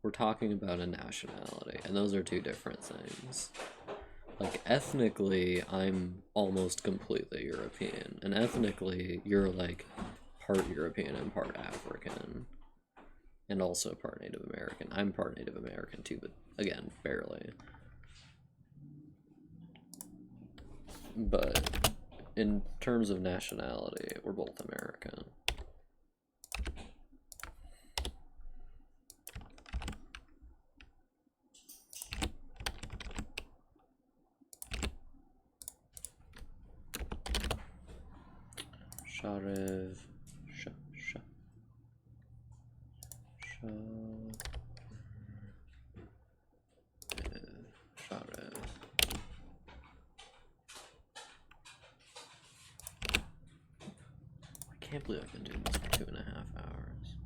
we're talking about a nationality, and those are two different things. Like, ethnically, I'm almost completely European, and ethnically, you're like part European and part African, and also part Native American. I'm part Native American too, but again, barely. But in terms of nationality, we're both American. Sharev. Sharev. I can't believe I've been doing this for 2.5 hours.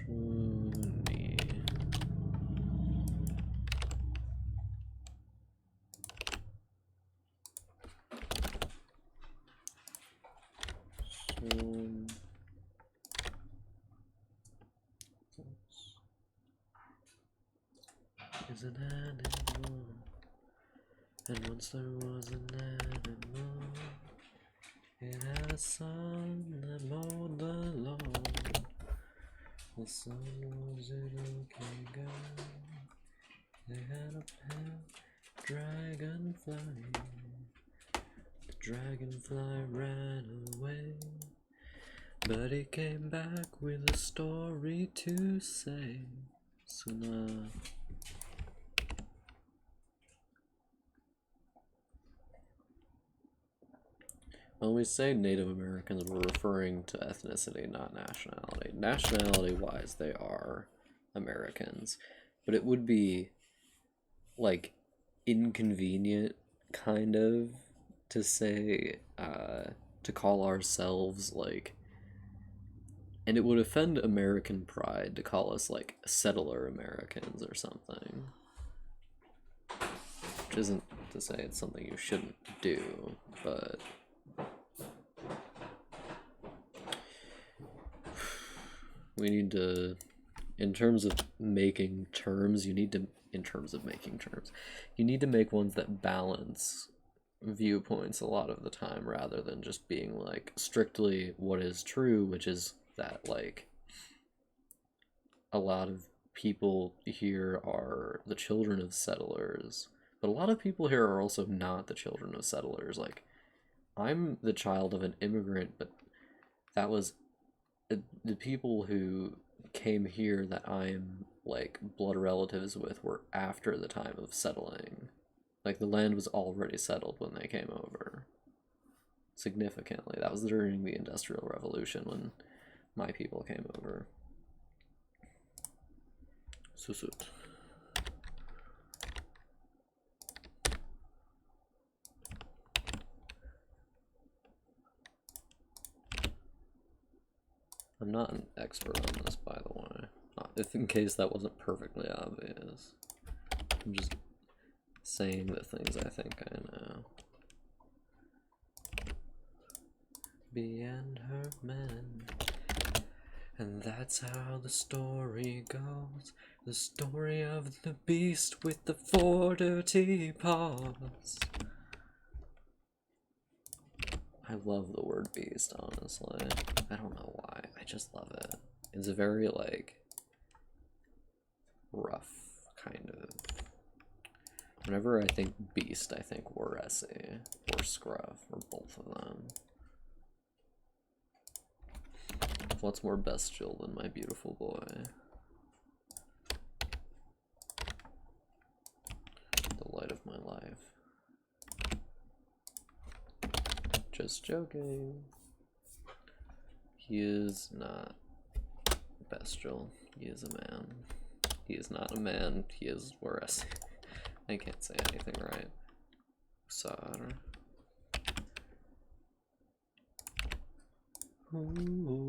Shuni. Sun. Is an animal, and once there was an animal. It had a son that mowed the lawn. The son was a looking guy. They had a pet dragonfly. The dragonfly ran away, but he came back with a story to say. So now, when we say Native Americans, we're referring to ethnicity, not nationality. Nationality-wise, they are Americans, but it would be, like, inconvenient, kind of, to say, to call ourselves, like, and it would offend American pride to call us, like, settler Americans or something. Which isn't to say it's something you shouldn't do, but we need to, in terms of making terms, you need to make ones that balance viewpoints a lot of the time, rather than just being like strictly what is true, which is that, like, a lot of people here are the children of settlers, but a lot of people here are also not the children of settlers. Like, I'm the child of an immigrant, but that was the people who came here that I'm, like, blood relatives with were after the time of settling. Like, the land was already settled when they came over. Significantly. That was during the Industrial Revolution when my people came over. Susut. I'm not an expert on this, by the way. If in case that wasn't perfectly obvious. I'm just saying the things I think I know. Bee and her men. And that's how the story goes. The story of the beast with the 4 dirty paws. I love the word beast, honestly. I don't know why. I just love it. It's a very, like, rough kind of. Whenever I think beast, I think Waresi or Scruff or both of them. What's more bestial than my beautiful boy? The light of my life. Just joking. He is not bestial. He is a man. He is not a man. He is Waresi. I can't say anything right. Sar. Ooh.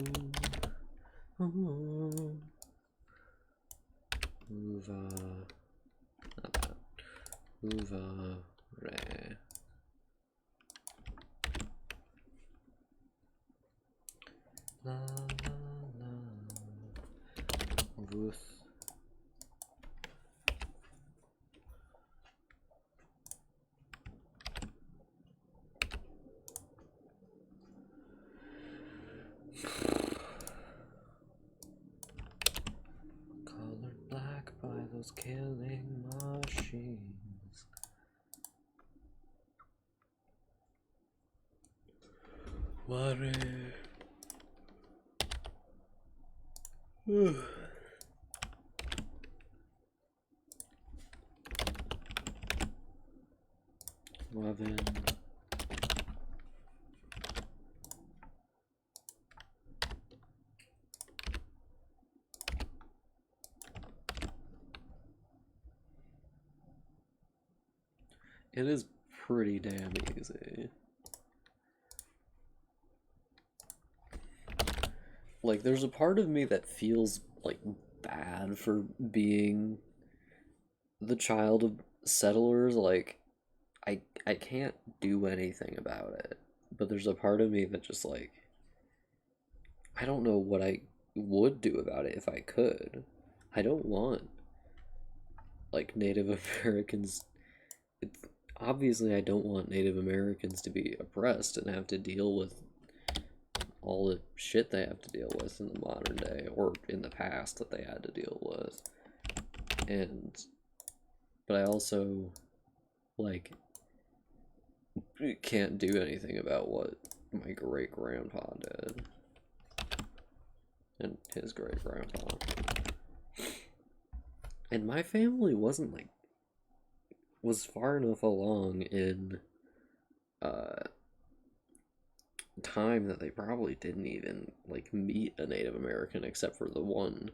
Ooh. Uva. Not that. Uva re. La la la. Ruth. Colored black by those killing machines. Worry. Lovin'. It is pretty damn easy. Like, there's a part of me that feels, like, bad for being the child of settlers. Like, I can't do anything about it. But there's a part of me that just, like, I don't know what I would do about it if I could. I don't want, like, Native Americans. Obviously, I don't want Native Americans to be oppressed and have to deal with all the shit they have to deal with in the modern day, or in the past that they had to deal with. But I also, like, can't do anything about what my great-grandpa did. And his great-grandpa. And my family wasn't, like, was far enough along in time that they probably didn't even, like, meet a Native American except for the one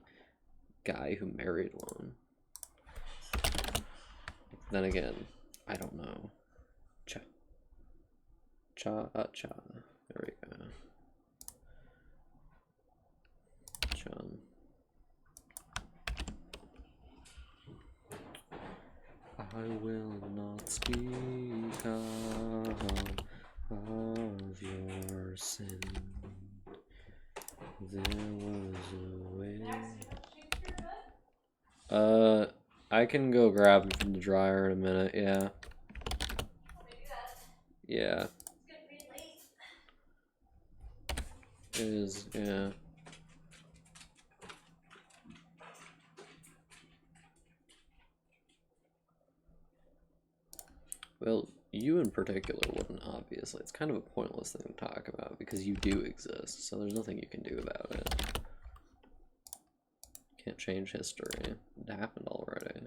guy who married one. Then again, I don't know. Cha. There we go. Chun. I will not speak of your sin. There was a way. I can go grab it from the dryer in a minute, yeah. Yeah. It is, yeah. Well, you in particular wouldn't, obviously. It's kind of a pointless thing to talk about because you do exist, so there's nothing you can do about it. Can't change history. It happened already.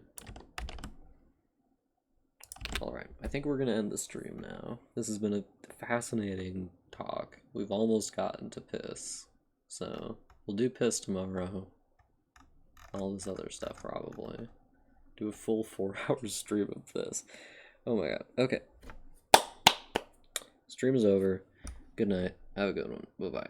Alright, I think we're gonna end the stream now. This has been a fascinating talk. We've almost gotten to piss. So, we'll do piss tomorrow. All this other stuff, probably. Do a full 4-hour stream of this. Oh my god. Okay. Stream is over. Good night. Have a good one. Bye-bye.